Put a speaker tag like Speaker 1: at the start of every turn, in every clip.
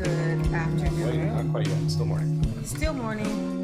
Speaker 1: Good
Speaker 2: Wait,
Speaker 1: afternoon.
Speaker 2: not quite yet. Still morning.
Speaker 1: Still morning.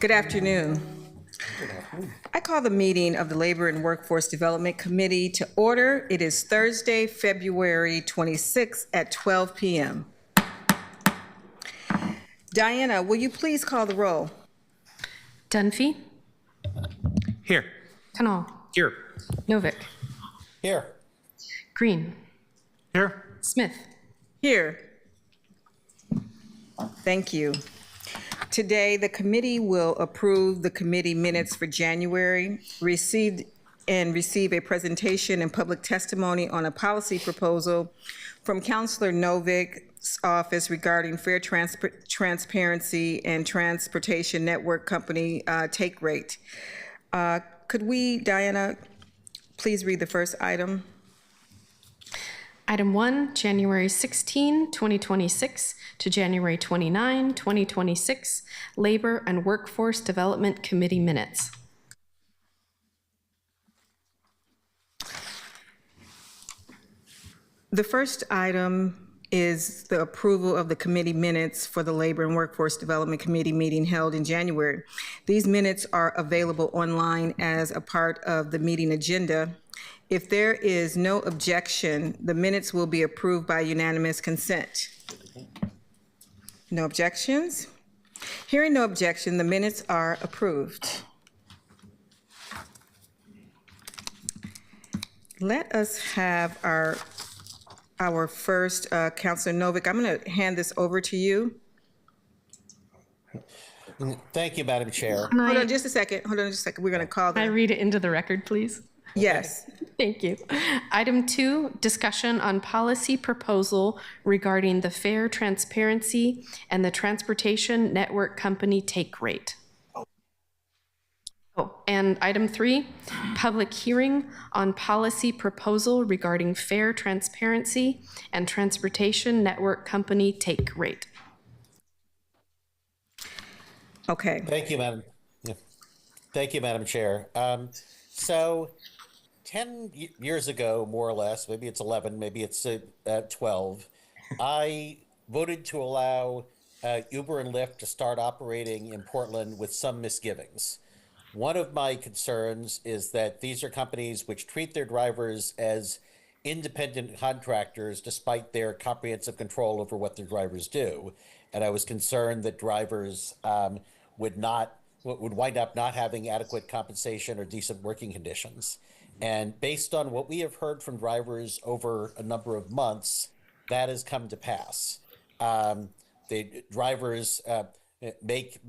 Speaker 1: Good afternoon.
Speaker 2: Good afternoon.
Speaker 1: I call the meeting of the Labor and Workforce Development Committee to order. It is Thursday, February 26th at 12 p.m. Diana, will you please call the roll?
Speaker 2: Dunphy.
Speaker 3: Here.
Speaker 2: Canal.
Speaker 3: Here.
Speaker 2: Novick.
Speaker 4: Here.
Speaker 2: Green.
Speaker 3: Here.
Speaker 2: Smith.
Speaker 1: Here. Thank you. Today, the committee will approve the committee minutes for January, receive a presentation and public testimony on a policy proposal from Councilor Novick's office regarding fair transparency and transportation network company take rate. Could we, Diana, please read the first item?
Speaker 2: Item 1, January 16, 2026 to January 29, 2026, Labor and Workforce Development Committee minutes.
Speaker 1: The first item is the approval of the committee minutes for the Labor and Workforce Development Committee meeting held in January. These minutes are available online as a part of the meeting agenda. If there is no objection, the minutes will be approved by unanimous consent. No objections? Hearing no objection, the minutes are approved. Let us have our first, Councilor Novick. I'm going to hand this over to you.
Speaker 4: Thank you, Madam Chair.
Speaker 1: Hold on just a second. We're going to call
Speaker 2: Can I
Speaker 1: the...
Speaker 2: read it into the record, please?
Speaker 1: Yes.
Speaker 2: Thank you. Item 2, discussion on policy proposal regarding the fair transparency and the transportation network company take rate. And item 3, public hearing on policy proposal regarding fair transparency and transportation network company take rate.
Speaker 1: Okay.
Speaker 4: Thank you, Madam. Yeah. Thank you, Madam Chair. So 10 years ago, more or less, maybe it's 11, maybe it's 12, I voted to allow Uber and Lyft to start operating in Portland with some misgivings. One of my concerns is that these are companies which treat their drivers as independent contractors despite their comprehensive control over what their drivers do. And I was concerned that drivers would wind up not having adequate compensation or decent working conditions. And based on what we have heard from drivers over a number of months, that has come to pass. The drivers make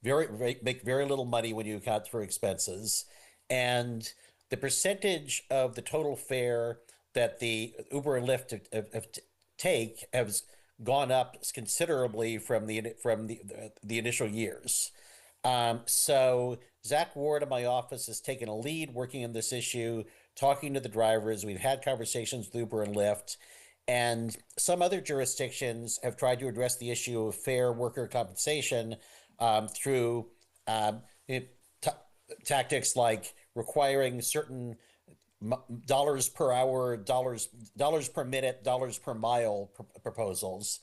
Speaker 4: very little money when you account for expenses, and the percentage of the total fare that the Uber and Lyft take has gone up considerably from the initial years. So Zach Ward in my office has taken a lead working on this issue, talking to the drivers. We've had conversations with Uber and Lyft, and some other jurisdictions have tried to address the issue of fair worker compensation through tactics like requiring certain dollars per hour, dollars per minute, dollars per mile proposals.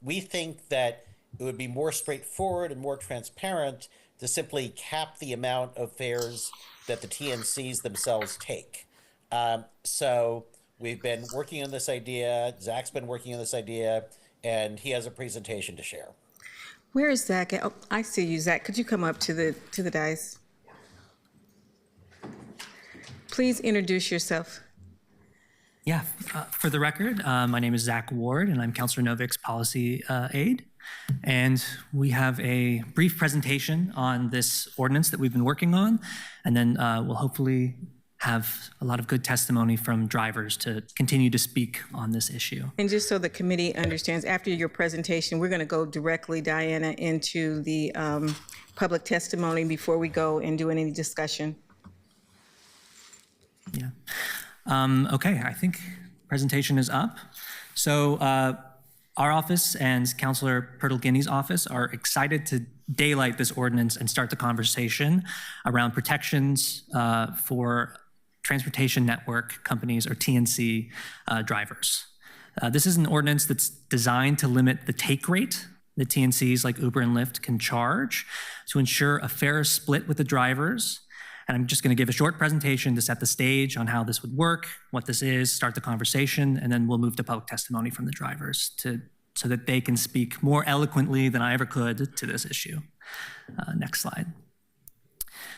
Speaker 4: We think that it would be more straightforward and more transparent to simply cap the amount of fares that the TNCs themselves take. So we've been working on this idea. Zach's been working on this idea, and he has a presentation to share.
Speaker 1: Where is Zach? Oh, I see you, Zach. Could you come up to the dais? Please introduce yourself.
Speaker 5: Yeah, for the record, my name is Zach Ward, and I'm Councilor Novick's policy aide. And we have a brief presentation on this ordinance that we've been working on, and then we'll hopefully have a lot of good testimony from drivers to continue to speak on this issue.
Speaker 1: And just so the committee understands, after your presentation, we're going to go directly, Diana, into the public testimony before we go and do any discussion.
Speaker 5: Yeah. Okay, I think presentation is up. So our office and Councilor Pirtle-Guinea's office are excited to daylight this ordinance and start the conversation around protections for transportation network companies, or TNC drivers. This is an ordinance that's designed to limit the take rate that TNCs like Uber and Lyft can charge to ensure a fair split with the drivers. And I'm just going to give a short presentation to set the stage on how this would work, what this is, start the conversation, and then we'll move to public testimony from the drivers so that they can speak more eloquently than I ever could to this issue. Next slide.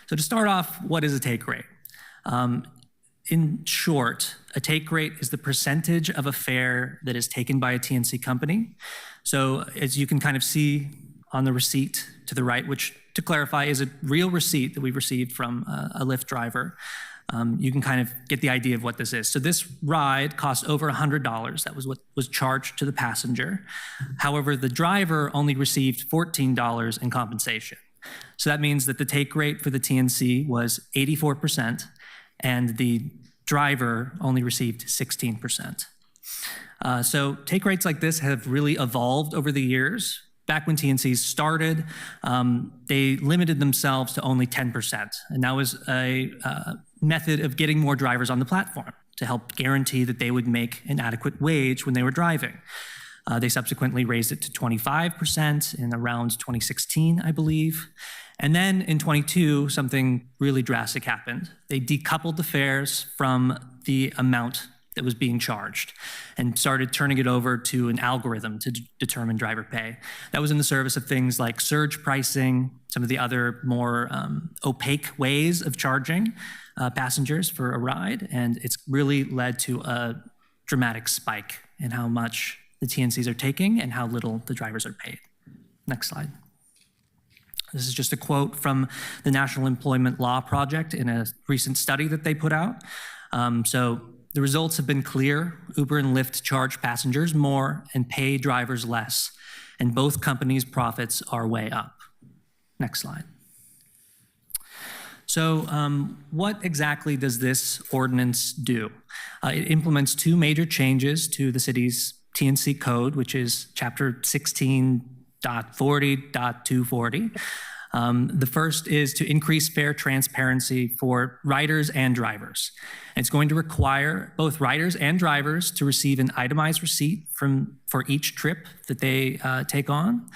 Speaker 5: So to start off, what is a take rate? In short, a take rate is the percentage of a fare that is taken by a TNC company. So as you can kind of see on the receipt to the right, which to clarify is a real receipt that we've received from a Lyft driver, you can kind of get the idea of what this is. So this ride cost over $100. That was what was charged to the passenger. However, the driver only received $14 in compensation. So that means that the take rate for the TNC was 84%, and the driver only received 16%. So take rates like this have really evolved over the years. Back when TNCs started, they limited themselves to only 10%. And that was a method of getting more drivers on the platform to help guarantee that they would make an adequate wage when they were driving. They subsequently raised it to 25% in around 2016, I believe. And then in 22, something really drastic happened. They decoupled the fares from the amount that was being charged and started turning it over to an algorithm to determine driver pay. That was in the service of things like surge pricing, some of the other more opaque ways of charging passengers for a ride. And it's really led to a dramatic spike in how much the TNCs are taking and how little the drivers are paid. Next slide. This is just a quote from the National Employment Law Project in a recent study that they put out. So the results have been clear. Uber and Lyft charge passengers more and pay drivers less, and both companies' profits are way up. Next slide. So what exactly does this ordinance do? It implements two major changes to the city's TNC code, which is chapter 16.40.240. The first is to increase fare transparency for riders and drivers. It's going to require both riders and drivers to receive an itemized receipt for each trip that they take on.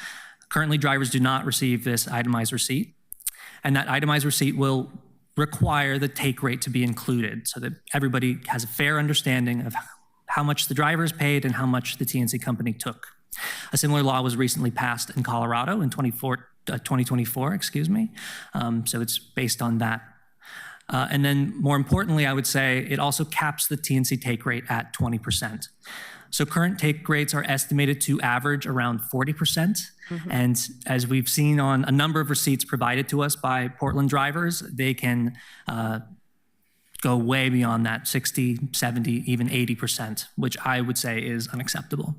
Speaker 5: Currently, drivers do not receive this itemized receipt, and that itemized receipt will require the take rate to be included so that everybody has a fair understanding of how much the driver is paid and how much the TNC company took. A similar law was recently passed in Colorado in 2024, so it's based on that. And then more importantly, I would say it also caps the TNC take rate at 20%. So current take rates are estimated to average around 40%. And as we've seen on a number of receipts provided to us by Portland drivers, they can go way beyond that, 60, 70, even 80%, which I would say is unacceptable.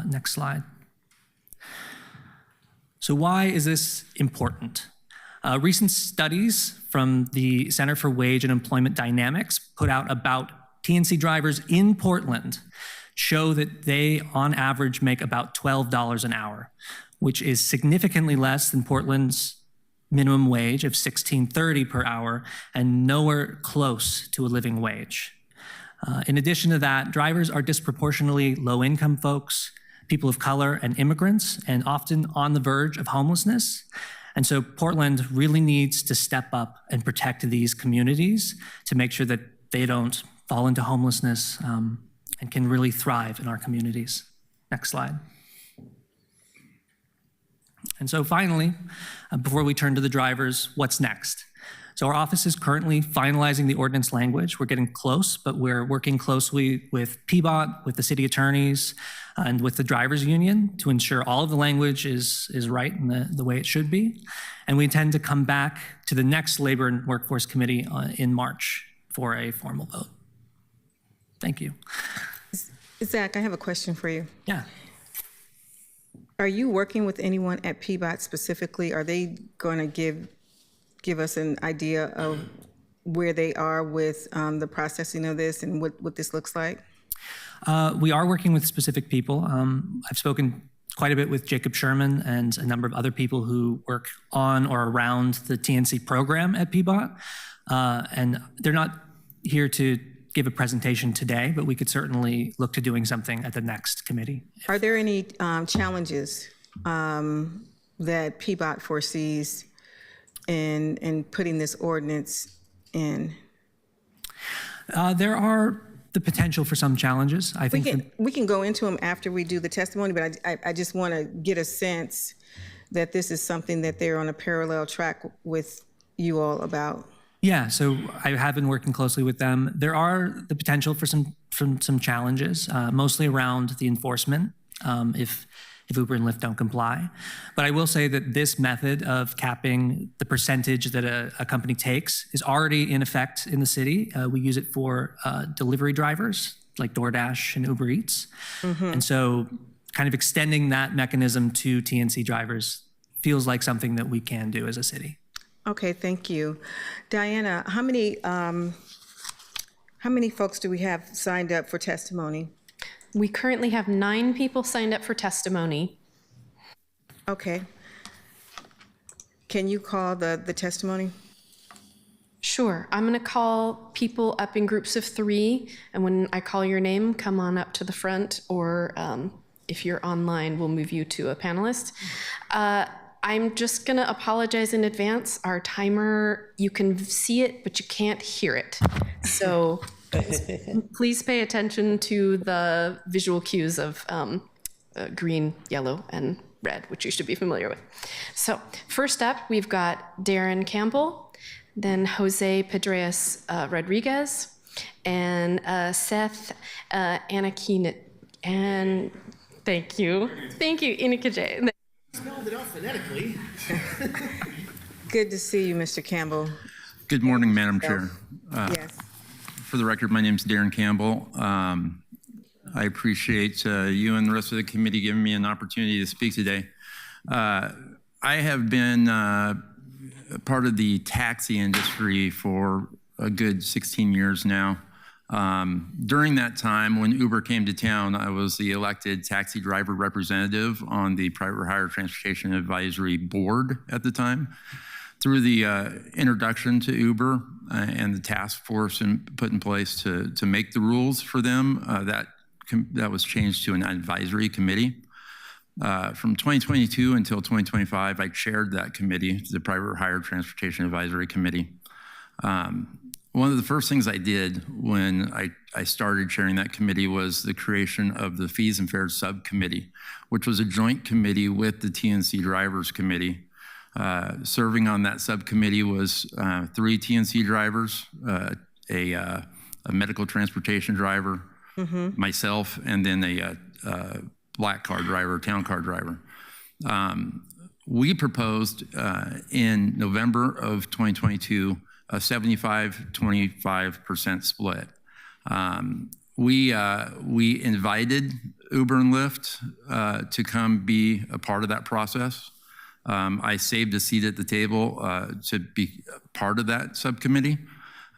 Speaker 5: Next slide. So why is this important? Recent studies from the Center for Wage and Employment Dynamics put out about TNC drivers in Portland show that they, on average, make about $12 an hour, which is significantly less than Portland's minimum wage of $16.30 per hour and nowhere close to a living wage. In addition to that, drivers are disproportionately low-income folks, people of color, and immigrants, and often on the verge of homelessness. And so Portland really needs to step up and protect these communities to make sure that they don't fall into homelessness and can really thrive in our communities. Next slide. And so finally, before we turn to the drivers, what's next? So our office is currently finalizing the ordinance language. We're getting close, but we're working closely with PBOT, with the city attorneys, and with the drivers union to ensure all of the language is right in the way it should be. And we intend to come back to the next Labor and Workforce Committee in March for a formal vote. Thank you.
Speaker 1: Zach, I have a question for you.
Speaker 5: Yeah.
Speaker 1: Are you working with anyone at PBOT specifically? Are they going to give us an idea of where they are with the processing of this and what this looks like?
Speaker 5: We are working with specific people. I've spoken quite a bit with Jacob Sherman and a number of other people who work on or around the TNC program at PBOT. And they're not here to give a presentation today, but we could certainly look to doing something at the next committee.
Speaker 1: Are there any challenges that PBOT foresees in putting this ordinance in?
Speaker 5: There are the potential for some challenges. I think
Speaker 1: We can go into them after we do the testimony, but I just want to get a sense that this is something that they're on a parallel track with you all about.
Speaker 5: yeah, so I have been working closely with them. There are the potential for some challenges, mostly around the enforcement, if Uber and Lyft don't comply. But I will say that this method of capping the percentage that a company takes is already in effect in the city. We use it for delivery drivers like DoorDash and Uber Eats. And so kind of extending that mechanism to TNC drivers feels like something that we can do as a city.
Speaker 1: Okay, thank you. Diana, how many folks do we have signed up for testimony?
Speaker 2: We currently have 9 people signed up for testimony.
Speaker 1: Okay. Can you call the testimony?
Speaker 2: Sure. I'm going to call people up in groups of 3, and when I call your name, come on up to the front, or if you're online, we'll move you to a panelist. I'm just going to apologize in advance. Our timer, you can see it, but you can't hear it. So please pay attention to the visual cues of green, yellow, and red, which you should be familiar with. So first up, we've got Darren Campbell, then Jose Pedreas Rodriguez, and Seth Anakin. And thank you, Inikaje.
Speaker 6: Spelled it out phonetically.
Speaker 1: Good to see you, Mr. Campbell.
Speaker 7: Good morning, Madam Chair.
Speaker 1: Yes.
Speaker 7: For the record, my name is Darren Campbell. I appreciate you and the rest of the committee giving me an opportunity to speak today. I have been part of the taxi industry for a good 16 years now. During that time, when Uber came to town, I was the elected taxi driver representative on the Private Hire Transportation Advisory Board at the time. Through the introduction to Uber and the task force put in place to make the rules for them, that was changed to an advisory committee. From 2022 until 2025, I chaired that committee, the Private Hire Transportation Advisory Committee. One of the first things I did when I started chairing that committee was the creation of the Fees and Fares Subcommittee, which was a joint committee with the TNC Drivers Committee. Serving on that subcommittee was 3 TNC drivers, a medical transportation driver, myself, and then a black car driver, town car driver. We proposed in November of 2022 a 75-25% split. We invited Uber and Lyft to come be a part of that process. I saved a seat at the table to be part of that subcommittee.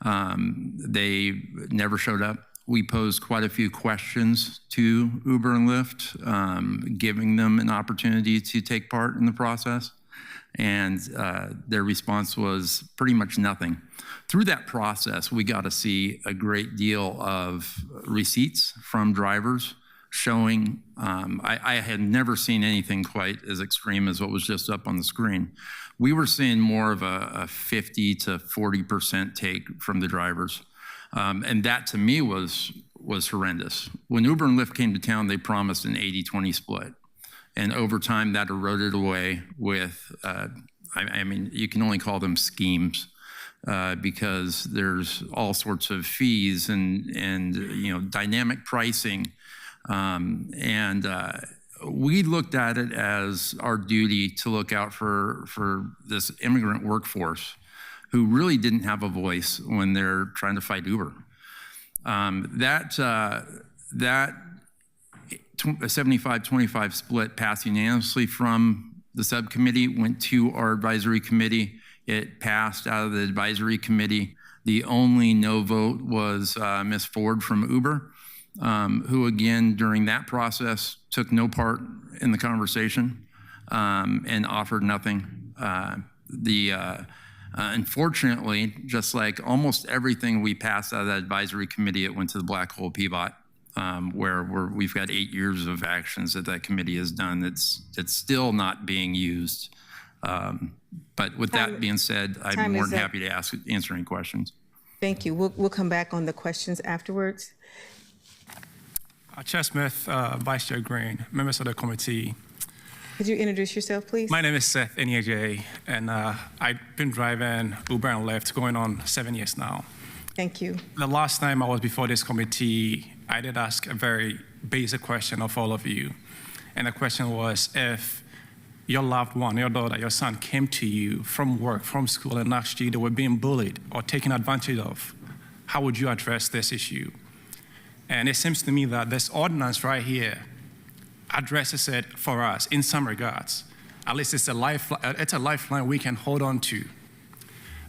Speaker 7: They never showed up. We posed quite a few questions to Uber and Lyft, giving them an opportunity to take part in the process. And their response was pretty much nothing. Through that process, we got to see a great deal of receipts from drivers showing, I had never seen anything quite as extreme as what was just up on the screen. We were seeing more of a 50 to 40% take from the drivers. And that to me was horrendous. When Uber and Lyft came to town, they promised an 80-20 split. And over time, that eroded away with, I mean, you can only call them schemes because there's all sorts of fees and you know, dynamic pricing. We looked at it as our duty to look out for this immigrant workforce who really didn't have a voice when they're trying to fight Uber. That 75-25 split passed unanimously from the subcommittee, went to our advisory committee. It passed out of the advisory committee. The only no vote was Ms. Ford from Uber, who again, during that process, took no part in the conversation and offered nothing. Unfortunately, just like almost everything we passed out of that advisory committee, it went to the black hole PBOT. where we've got 8 years of actions that committee has done that's still not being used. But with that being said, I'm
Speaker 1: time
Speaker 7: more
Speaker 1: is
Speaker 7: than
Speaker 1: up.
Speaker 7: happy to answer any questions.
Speaker 1: Thank you. We'll come back on the questions afterwards.
Speaker 8: Chair Smith, Vice Chair Green, members of the committee.
Speaker 1: Could you introduce yourself, please?
Speaker 8: My name is Seth Enyejay, and I've been driving Uber and Lyft going on 7 years now.
Speaker 1: Thank you.
Speaker 8: The last time I was before this committee, I did ask a very basic question of all of you. And the question was, if your loved one, your daughter, your son came to you from work, from school, and asked you they were being bullied or taken advantage of, how would you address this issue? And it seems to me that this ordinance right here addresses it for us in some regards. At least it's a lifeline we can hold on to.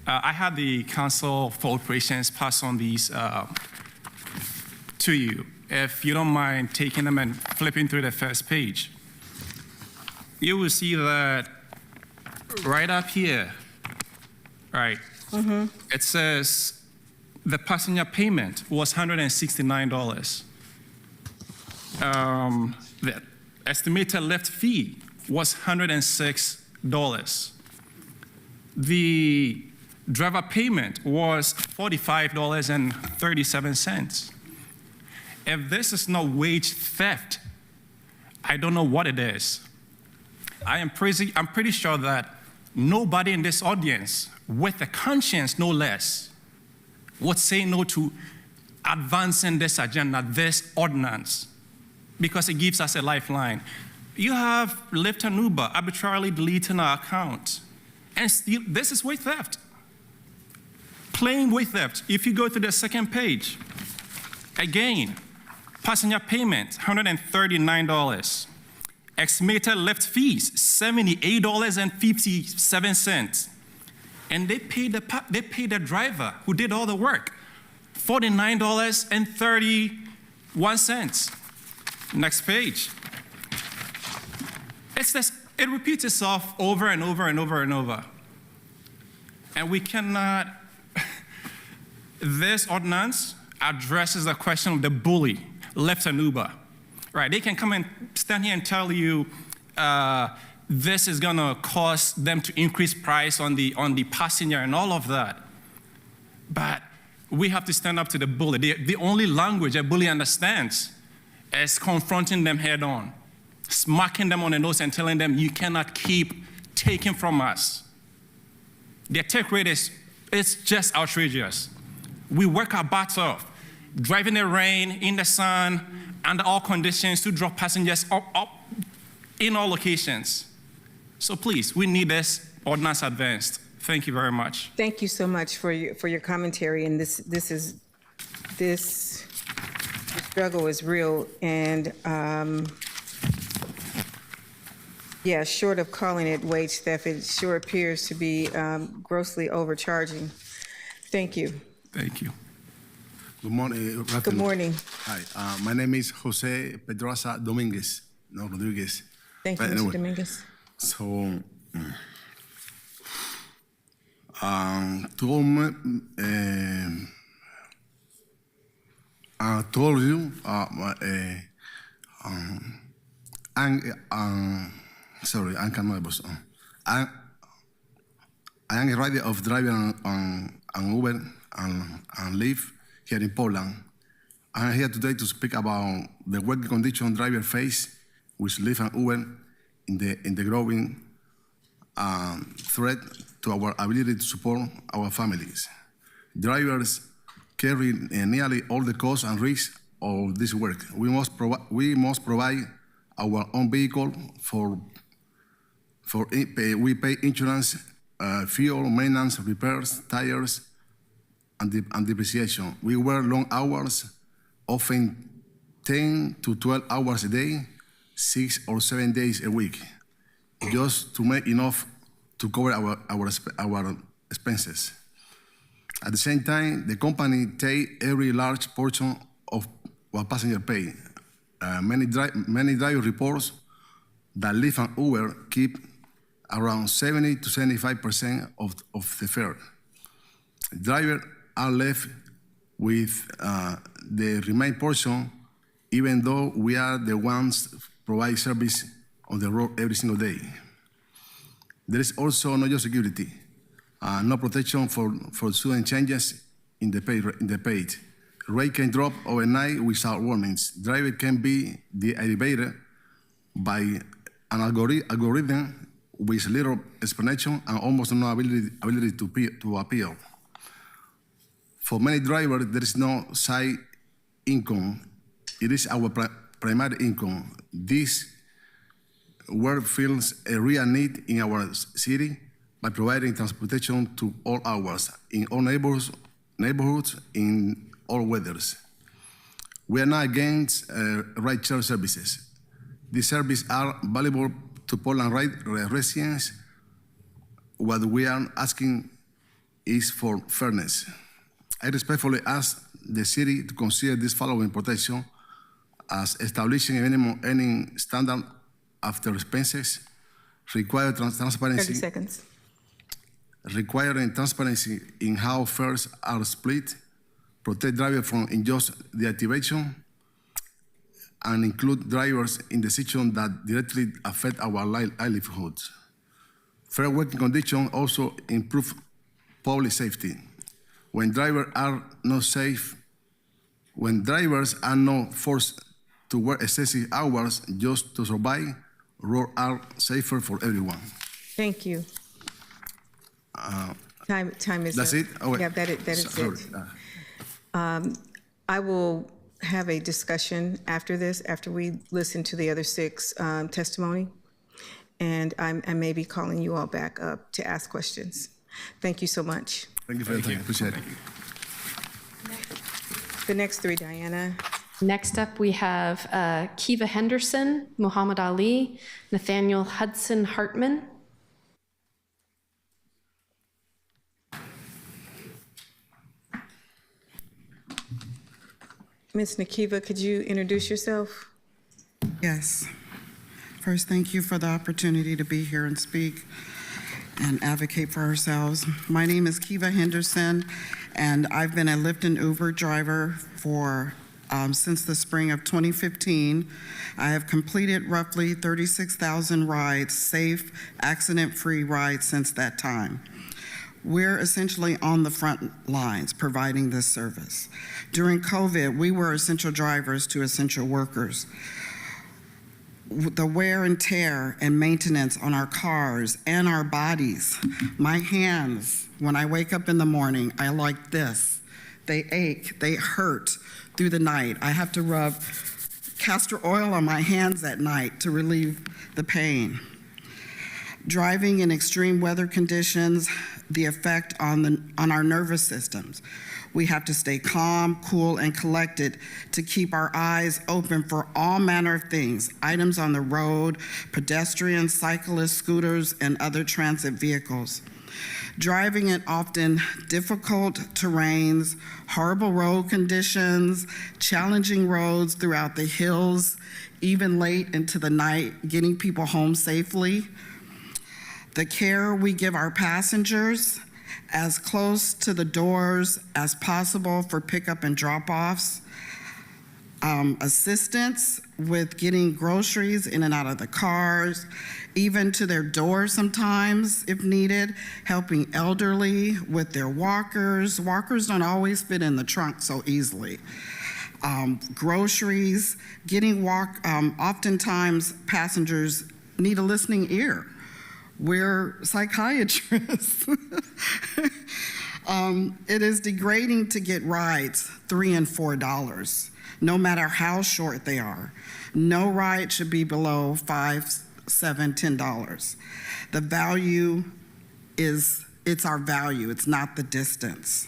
Speaker 8: I had the Council for Operations pass on these to you. If you don't mind taking them and flipping through the first page, you will see that right up here, right, it says the passenger payment was $169. The estimated left fee was $106. The driver payment was $45.37. If this is not wage theft, I don't know what it is. I'm pretty sure that nobody in this audience, with a conscience no less, would say no to advancing this agenda, this ordinance, because it gives us a lifeline. You have Lyft and Uber arbitrarily deleting our account, and still, this is wage theft. Plain wage theft. If you go to the second page, again, passenger payment, $139. Estimated Lyft fees, $78.57. And they pay the driver who did all the work, $49.31. Next page. It repeats itself over and over and over and over. And we cannot, this ordinance addresses the question of the bully, Lyft and Uber. Right, they can come and stand here and tell you this is gonna cause them to increase price on the passenger and all of that. But we have to stand up to the bully. The only language a bully understands is confronting them head on, smacking them on the nose and telling them you cannot keep taking from us. Their take rate it's just outrageous. We work our butts off, driving in the rain, in the sun, under all conditions to drop passengers up in all locations. So please, we need this ordinance advanced. Thank you very much.
Speaker 1: Thank you so much for your commentary. And this struggle is real. And yeah, short of calling it wage theft, it sure appears to be grossly overcharging. Thank you.
Speaker 8: Thank you.
Speaker 9: Good morning.
Speaker 1: Good morning.
Speaker 9: Hi, my name is Jose Pedrosa Dominguez, no Rodriguez.
Speaker 1: Thank you,
Speaker 9: But
Speaker 1: Mr.
Speaker 9: anyway,
Speaker 1: Dominguez.
Speaker 9: So, told you, sorry, I cannot. I am a rider of driving on Uber and Lyft here in Poland. I'm here today to speak about the working condition drivers face with Lyft and Uber in the growing threat to our ability to support our families. Drivers carry nearly all the costs and risks of this work. We must provide our own vehicle we pay insurance, fuel, maintenance, repairs, tires, and depreciation. We work long hours, often 10 to 12 hours a day, 6 or 7 days a week, just to make enough to cover our expenses. At the same time, the company takes every large portion of what passengers pay. Many driver reports that Lyft and Uber keep around 70 to 75% of the fare. Drivers are left with the remaining portion even though we are the ones provide service on the road every single day. There is also no job security, no protection for sudden changes in the page. Rate can drop overnight without warnings. Driver can be deactivated by an algorithm with little explanation and almost no ability to appeal. For many drivers, there is no side income. It is our primary income. This work fills a real need in our city by providing transportation to all hours, in all neighborhoods, in all weathers. We are not against ride-share services. These services are valuable to Portland residents. What we are asking is for fairness. I respectfully ask the city to consider this following protection as establishing a minimum earning standard after expenses, require
Speaker 1: 30 seconds.
Speaker 9: requiring transparency in how fares are split, protect drivers from unjust deactivation, and include drivers in decisions that directly affect our livelihoods. Fair working conditions also improve public safety. When drivers are not forced to work excessive hours just to survive, roads are safer for everyone.
Speaker 1: Thank you. Time is
Speaker 9: That's
Speaker 1: up.
Speaker 9: it? Oh, wait.
Speaker 1: Yeah, that is
Speaker 9: Sorry.
Speaker 1: it. I will have a discussion after this, after we listen to the other 6 testimony, and I may be calling you all back up to ask questions. Thank you so much.
Speaker 9: Thank you for your time. Appreciate it.
Speaker 1: The next 3, Diana.
Speaker 2: Next up, we have Kiva Henderson, Muhammad Ali, Nathaniel Hudson Hartman.
Speaker 1: Ms. Nakiva, could you introduce yourself?
Speaker 10: Yes. First, thank you for the opportunity to be here and speak and advocate for ourselves. My name is Kiva Henderson, and I've been a Lyft and Uber driver for since the spring of 2015. I have completed roughly 36,000 rides, safe, accident-free rides since that time. We're essentially on the front lines providing this service. During COVID, we were essential drivers to essential workers. The wear and tear and maintenance on our cars and our bodies, my hands, when I wake up in the morning, I like this. They ache, they hurt through the night. I have to rub castor oil on my hands at night to relieve the pain. Driving in extreme weather conditions, the effect on our nervous systems. We have to stay calm, cool, and collected to keep our eyes open for all manner of things, items on the road, pedestrians, cyclists, scooters, and other transit vehicles. Driving in often difficult terrains, horrible road conditions, challenging roads throughout the hills, even late into the night, getting people home safely. The care we give our passengers, as close to the doors as possible for pickup and drop-offs. Assistance with getting groceries in and out of the cars, even to their doors sometimes if needed, helping elderly with their walkers. Walkers don't always fit in the trunk so easily. Groceries, oftentimes passengers need a listening ear. We're psychiatrists. It is degrading to get rides $3 and $4, no matter how short they are. No ride should be below $5, $7, $10. The value it's our value, it's not the distance.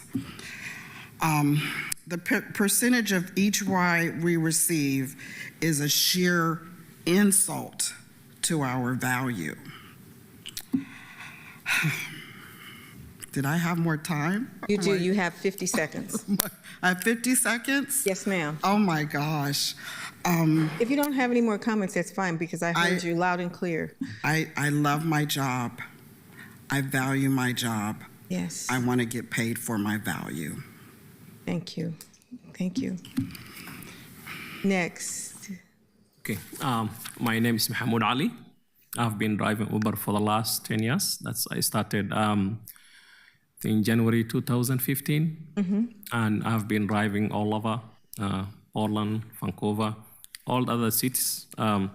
Speaker 10: The percentage of each ride we receive is a sheer insult to our value. Did I have more time?
Speaker 1: You do. You have 50 seconds.
Speaker 10: I have 50 seconds?
Speaker 1: Yes, ma'am.
Speaker 10: Oh my gosh.
Speaker 1: If you don't have any more comments, that's fine, because I heard you loud and clear.
Speaker 10: I love my job. I value my job.
Speaker 1: Yes.
Speaker 10: I want to get paid for my value.
Speaker 1: Thank you. Thank you. Next.
Speaker 6: Okay. My name is Mahmoud Ali. I've been driving Uber for the last 10 years. I started in January 2015. And I've been driving all over Portland, Vancouver, all the other cities. And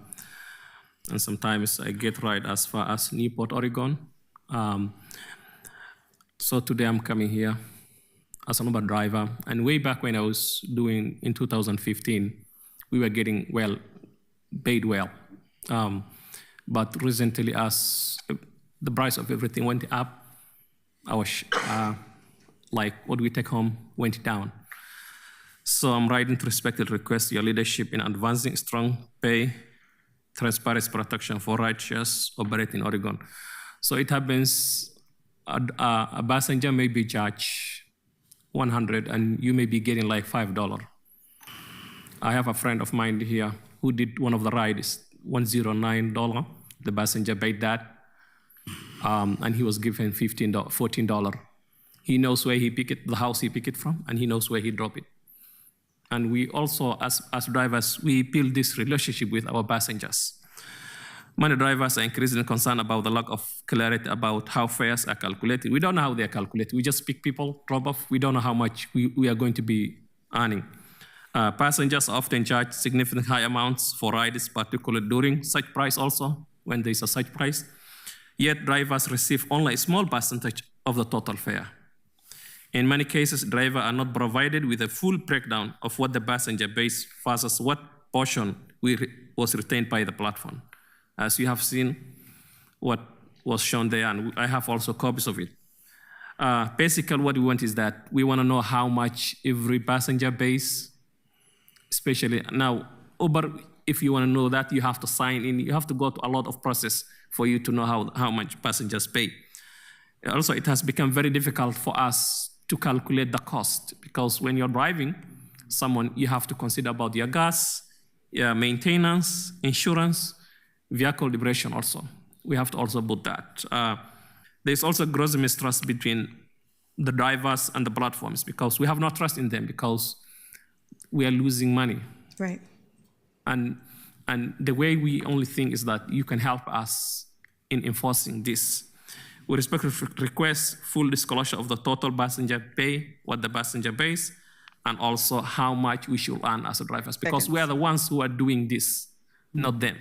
Speaker 6: sometimes I get ride as far as Newport, Oregon. So today I'm coming here as an Uber driver. And way back when I was doing in 2015, we were getting paid well. But recently, as the price of everything went up, our what we take home went down. So I'm writing to respectfully request your leadership in advancing strong pay, transparency protection for rideshares operating in Oregon. So it happens, a passenger may be charged $100 and you may be getting like $5. I have a friend of mine here who did one of the rides, $109. The passenger paid that, and he was given $14. He knows where he picked it, the house he picked it from, and he knows where he dropped it. And we also, as drivers, we build this relationship with our passengers. Many drivers are increasingly concerned about the lack of clarity about how fares are calculated. We don't know how they are calculated. We just pick people, drop off. We don't know how much we are going to be earning. Passengers often charge significantly high amounts for rides, particularly during such price also, when there is a such price. Yet drivers receive only a small percentage of the total fare. In many cases, drivers are not provided with a full breakdown of what the passenger pays versus what portion was retained by the platform. As you have seen what was shown there, and I have also copies of it. Basically, what we want is that we want to know how much every passenger pays, especially now, Uber, if you want to know that, you have to sign in. You have to go to a lot of process for you to know how much passengers pay. Also, it has become very difficult for us to calculate the cost because when you're driving someone, you have to consider about your gas, your maintenance, insurance, vehicle liberation also. We have to also put that. There's also gross mistrust between the drivers and the platforms because we have no trust in them because we are losing money.
Speaker 1: Right.
Speaker 6: And the way we only think is that you can help us in enforcing this. We respectfully request full disclosure of the total passenger pay, what the passenger pays, and also how much we should earn as drivers, because we are the ones who are doing this, not them.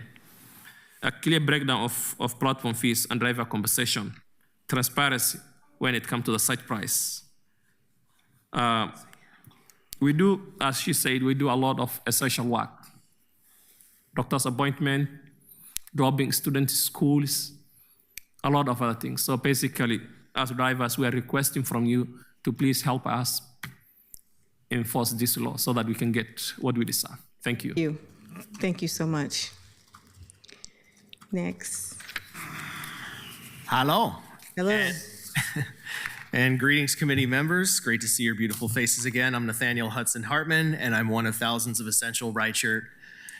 Speaker 6: A clear breakdown of platform fees and driver compensation, transparency when it comes to the site price. We do, as she said, we do a lot of essential work. Doctor's appointment, dropping students to schools, a lot of other things. So basically, as drivers, we are requesting from you to please help us enforce this law so that we can get what we deserve. Thank you.
Speaker 1: Thank you so much. Next.
Speaker 11: Hello.
Speaker 1: Hello.
Speaker 11: And greetings, committee members. Great to see your beautiful faces again. I'm Nathaniel Hudson Hartman, and I'm one of thousands of essential rideshare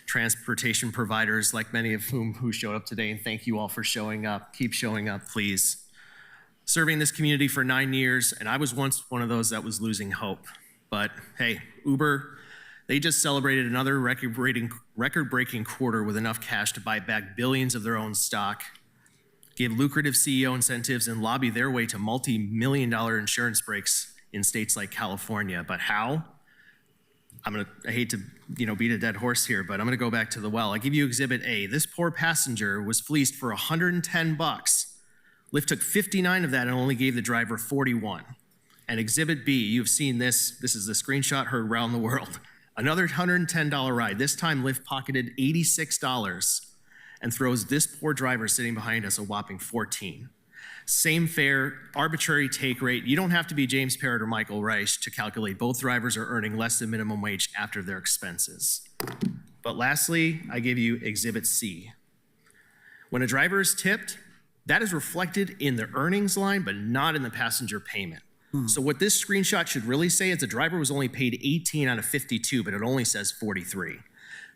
Speaker 11: transportation providers, like many of whom who showed up today, and thank you all for showing up. Keep showing up, please. Serving this community for 9 years, and I was once one of those that was losing hope. But hey, Uber, they just celebrated another record-breaking quarter with enough cash to buy back billions of their own stock, give lucrative CEO incentives, and lobby their way to multi-million-dollar insurance breaks in states like California. But how? I hate to beat a dead horse here, but I'm gonna go back to the well. I give you Exhibit A. This poor passenger was fleeced for $110. Lyft took 59 of that and only gave the driver 41. And Exhibit B, you've seen this. This is the screenshot heard around the world. Another $110 ride. This time Lyft pocketed $86 and throws this poor driver sitting behind us a whopping 14. Same fare, arbitrary take rate. You don't have to be James Parrott or Michael Reich to calculate both drivers are earning less than minimum wage after their expenses. But lastly, I give you Exhibit C. When a driver is tipped, that is reflected in the earnings line, but not in the passenger payment. So what this screenshot should really say is the driver was only paid 18 out of 52, but it only says 43.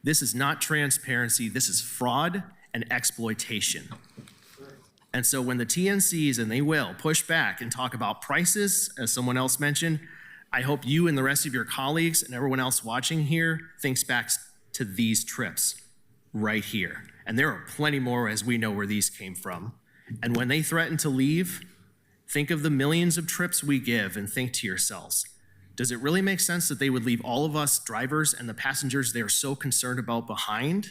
Speaker 11: This is not transparency. This is fraud and exploitation. And so when the TNCs, and they will, push back and talk about prices, as someone else mentioned, I hope you and the rest of your colleagues and everyone else watching here thinks back to these trips right here. And there are plenty more, as we know where these came from. And when they threaten to leave, think of the millions of trips we give and think to yourselves, does it really make sense that they would leave all of us drivers and the passengers they're so concerned about behind?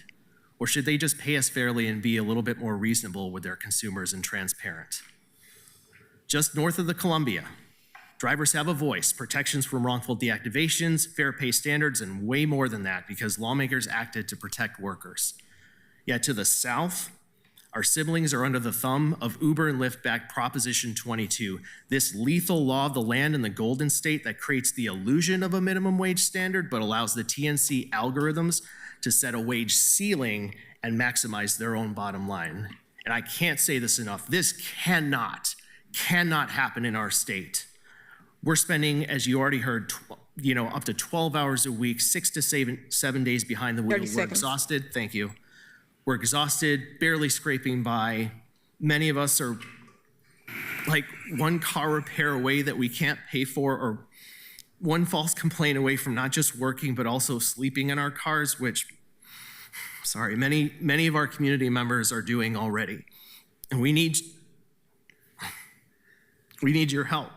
Speaker 11: Or should they just pay us fairly and be a little bit more reasonable with their consumers and transparent? Just north of the Columbia, drivers have a voice, protections from wrongful deactivations, fair pay standards, and way more than that because lawmakers acted to protect workers. Yet to the south, our siblings are under the thumb of Uber and Lyft-backed Proposition 22, this lethal law of the land in the Golden State that creates the illusion of a minimum wage standard but allows the TNC algorithms to set a wage ceiling and maximize their own bottom line. And I can't say this enough. This cannot happen in our state. We're spending, as you already heard, up to 12 hours a week, 6 to 7 days behind the wheel.
Speaker 1: 30
Speaker 11: We're
Speaker 1: seconds.
Speaker 11: exhausted. Thank you. We're exhausted, barely scraping by. Many of us are like one car repair away that we can't pay for, or one false complaint away from not just working, but also sleeping in our cars, which, sorry, many of our community members are doing already. And we need your help.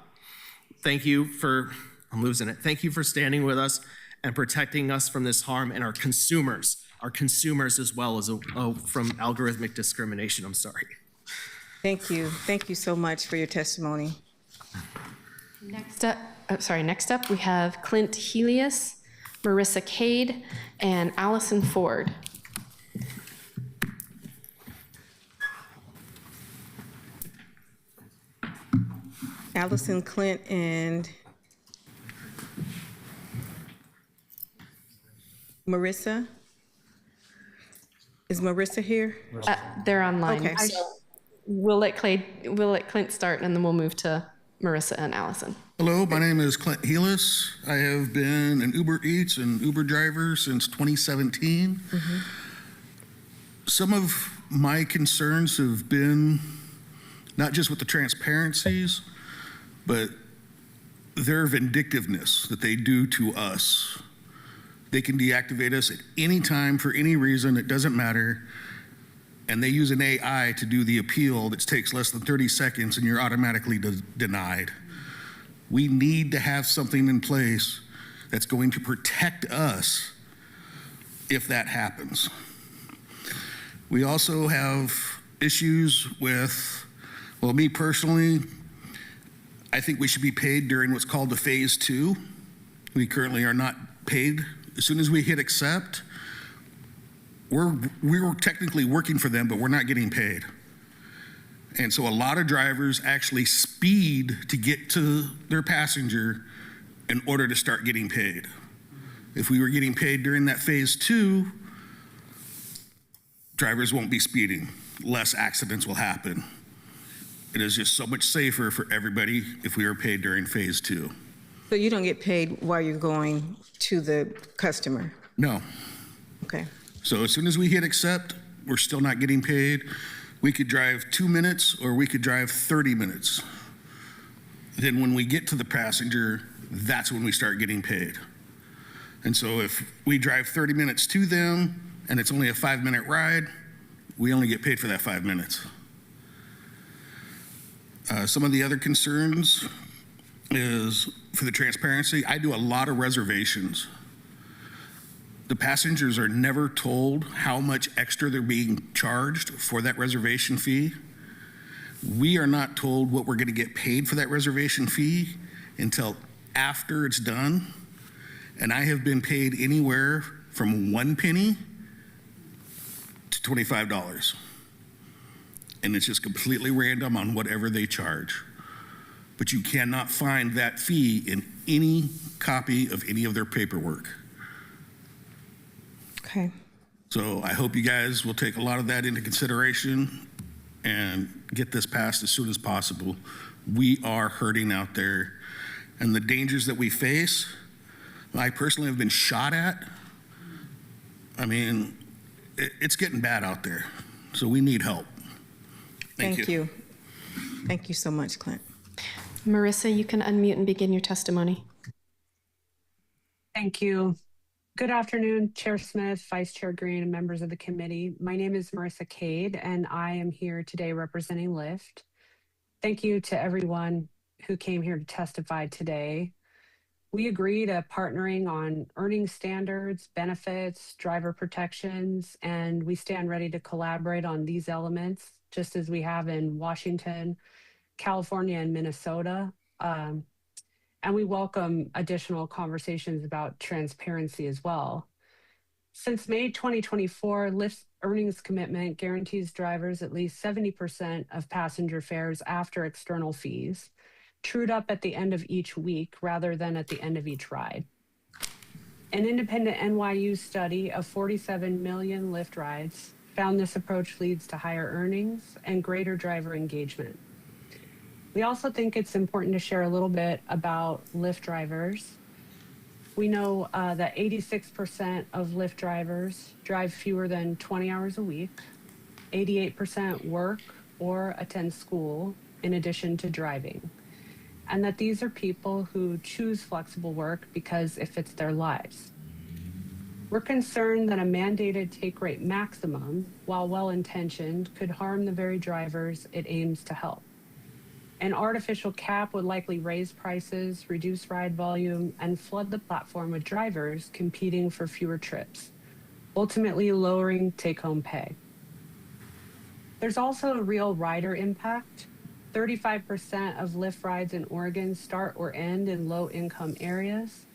Speaker 11: Thank you for, I'm losing it. Thank you for standing with us and protecting us from this harm and our consumers as well as from algorithmic discrimination. I'm sorry.
Speaker 1: Thank you. Thank you so much for your testimony.
Speaker 2: Next up, we have Clint Helios, Marissa Cade, and Allison Ford.
Speaker 1: Allison, Clint, and Marissa? Is Marissa here?
Speaker 2: They're online.
Speaker 1: Okay.
Speaker 2: So we'll let Clint start, and then we'll move to Marissa and Allison.
Speaker 9: Hello, my name is Clint Helis. I have been an Uber Eats and Uber driver since 2017. Some of my concerns have been not just with the transparencies, but their vindictiveness that they do to us. They can deactivate us at any time for any reason, it doesn't matter. And they use an AI to do the appeal that takes less than 30 seconds and you're automatically denied. We need to have something in place that's going to protect us if that happens. We also have issues with, well, me personally, I think we should be paid during what's called the phase 2. We currently are not paid. As soon as we hit accept, we're technically working for them, but we're not getting paid. And so a lot of drivers actually speed to get to their passenger in order to start getting paid. If we were getting paid during that phase 2, drivers won't be speeding. Less accidents will happen. It is just so much safer for everybody if we are paid during phase 2.
Speaker 1: So you don't get paid while you're going to the customer?
Speaker 9: No.
Speaker 1: Okay.
Speaker 9: So as soon as we hit accept, we're still not getting paid. We could drive 2 minutes or we could drive 30 minutes. Then when we get to the passenger, that's when we start getting paid. And so if we drive 30 minutes to them and it's only a 5-minute ride, we only get paid for that 5 minutes. Some of the other concerns is for the transparency. I do a lot of reservations. The passengers are never told how much extra they're being charged for that reservation fee. We are not told what we're going to get paid for that reservation fee until after it's done. And I have been paid anywhere from 1 penny to $25. And it's just completely random on whatever they charge. But you cannot find that fee in any copy of any of their paperwork.
Speaker 1: Okay.
Speaker 9: So I hope you guys will take a lot of that into consideration and get this passed as soon as possible. We are hurting out there. And the dangers that we face, I personally have been shot at. I mean, it's getting bad out there. So we need help.
Speaker 1: Thank you. Thank you so much, Clint.
Speaker 2: Marissa, you can unmute and begin your testimony.
Speaker 12: Thank you. Good afternoon, Chair Smith, Vice Chair Green, and members of the committee. My name is Marissa Cade, and I am here today representing Lyft. Thank you to everyone who came here to testify today. We agree to partnering on earning standards, benefits, driver protections, and we stand ready to collaborate on these elements, just as we have in Washington, California, and Minnesota. And we welcome additional conversations about transparency as well. Since May 2024, Lyft's earnings commitment guarantees drivers at least 70% of passenger fares after external fees, trued up at the end of each week rather than at the end of each ride. An independent NYU study of 47 million Lyft rides found this approach leads to higher earnings and greater driver engagement. We also think it's important to share a little bit about Lyft drivers. We know that 86% of Lyft drivers drive fewer than 20 hours a week. 88% work or attend school in addition to driving. And that these are people who choose flexible work because it fits their lives. We're concerned that a mandated take rate maximum, while well-intentioned, could harm the very drivers it aims to help. An artificial cap would likely raise prices, reduce ride volume, and flood the platform with drivers competing for fewer trips, ultimately lowering take-home pay. There's also a real rider impact. 35% of Lyft rides in Oregon start or end in low-income areas.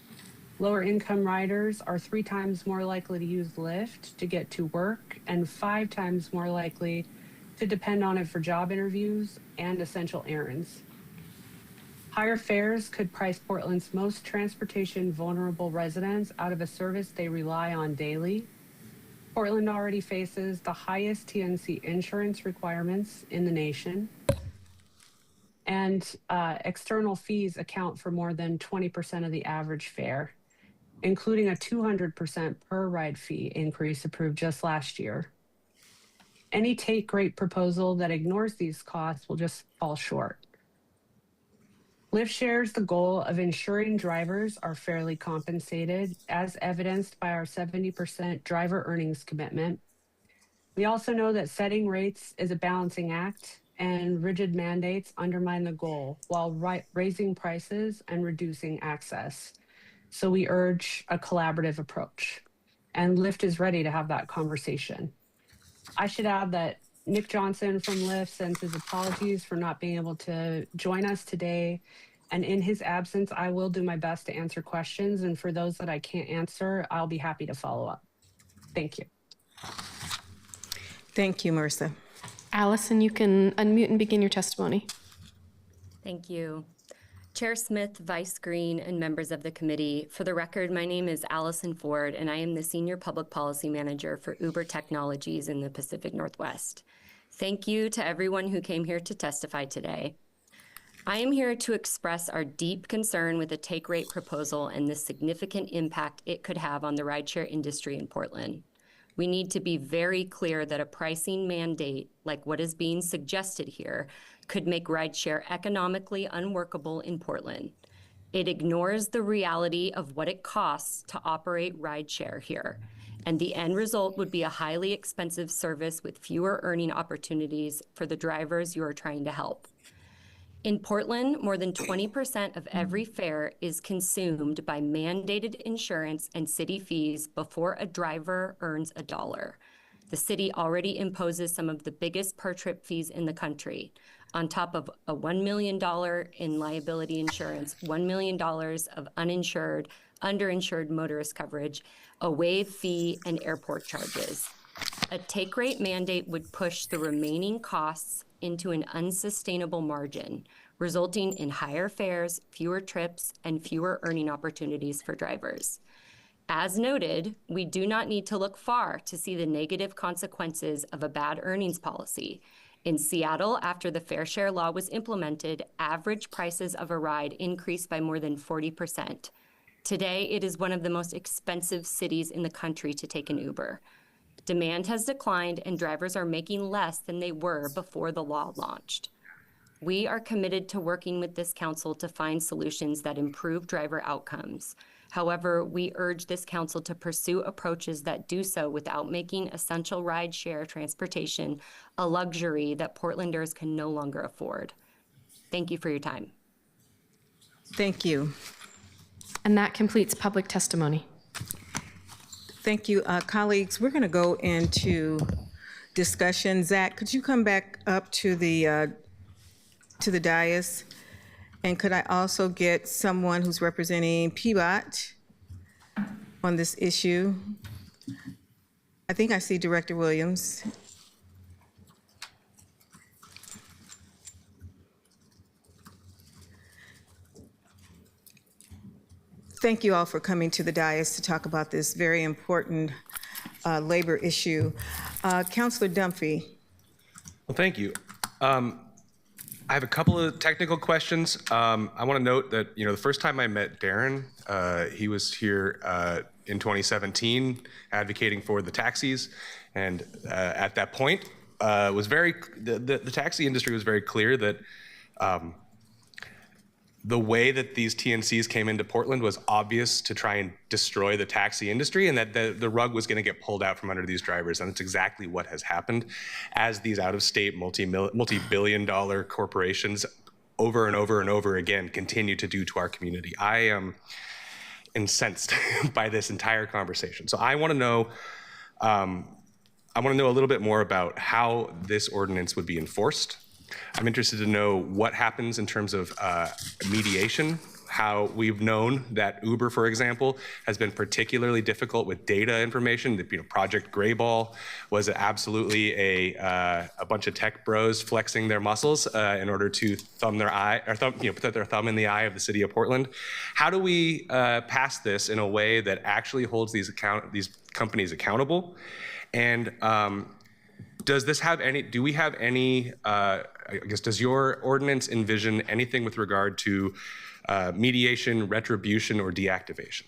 Speaker 12: Lower-income riders are 3 times more likely to use Lyft to get to work and 5 times more likely to depend on it for job interviews and essential errands. Higher fares could price Portland's most transportation vulnerable residents out of a service they rely on daily. Portland already faces the highest TNC insurance requirements in the nation. And external fees account for more than 20% of the average fare, including a 200% per ride fee increase approved just last year. Any take rate proposal that ignores these costs will just fall short. Lyft shares the goal of ensuring drivers are fairly compensated, as evidenced by our 70% driver earnings commitment. We also know that setting rates is a balancing act, and rigid mandates undermine the goal while raising prices and reducing access. So we urge a collaborative approach, and Lyft is ready to have that conversation. I should add that Nick Johnson from Lyft sends his apologies for not being able to join us today. And in his absence, I will do my best to answer questions. And for those that I can't answer, I'll be happy to follow up. Thank you.
Speaker 1: Thank you, Marissa.
Speaker 2: Allison, you can unmute and begin your testimony.
Speaker 13: Thank you. Chair Smith, Vice Green, and members of the committee, for the record, my name is Allison Ford, and I am the Senior Public Policy Manager for Uber Technologies in the Pacific Northwest. Thank you to everyone who came here to testify today. I am here to express our deep concern with the take rate proposal and the significant impact it could have on the rideshare industry in Portland. We need to be very clear that a pricing mandate, like what is being suggested here, could make rideshare economically unworkable in Portland. It ignores the reality of what it costs to operate rideshare here, and the end result would be a highly expensive service with fewer earning opportunities for the drivers you are trying to help. In Portland, more than 20% of every fare is consumed by mandated insurance and city fees before a driver earns a dollar. The city already imposes some of the biggest per trip fees in the country, on top of a $1 million in liability insurance, $1 million of uninsured, underinsured motorist coverage, a waived fee, and airport charges. A take rate mandate would push the remaining costs into an unsustainable margin, resulting in higher fares, fewer trips, and fewer earning opportunities for drivers. As noted, we do not need to look far to see the negative consequences of a bad earnings policy. In Seattle, after the fair share law was implemented, average prices of a ride increased by more than 40%. Today, it is one of the most expensive cities in the country to take an Uber. Demand has declined and drivers are making less than they were before the law launched. We are committed to working with this council to find solutions that improve driver outcomes. However, we urge this council to pursue approaches that do so without making essential rideshare transportation a luxury that Portlanders can no longer afford. Thank you for your time.
Speaker 1: Thank you.
Speaker 2: And that completes public testimony.
Speaker 1: Thank you. Colleagues, we're going to go into discussion. Zach, could you come back up to the dais? And could I also get someone who's representing PBOT on this issue? I think I see Director Williams. Thank you all for coming to the dais to talk about this very important labor issue. Councilor Dunphy.
Speaker 14: Well, thank you. I have a couple of technical questions. I want to note that, the first time I met Darren, he was here in 2017 advocating for the taxis. And at that point, the taxi industry was very clear that the way that these TNCs came into Portland was obvious to try and destroy the taxi industry, and that the rug was going to get pulled out from under these drivers. And that's exactly what has happened as these out-of-state multi-billion-dollar corporations over and over and over again continue to do to our community. I am incensed by this entire conversation. So I want to know a little bit more about how this ordinance would be enforced. I'm interested to know what happens in terms of mediation, how we've known that Uber, for example, has been particularly difficult with data information. Project Greyball was absolutely a bunch of tech bros flexing their muscles in order to put their thumb in the eye of the city of Portland. How do we pass this in a way that actually holds these companies accountable? And does your ordinance envision anything with regard to mediation, retribution, or deactivation?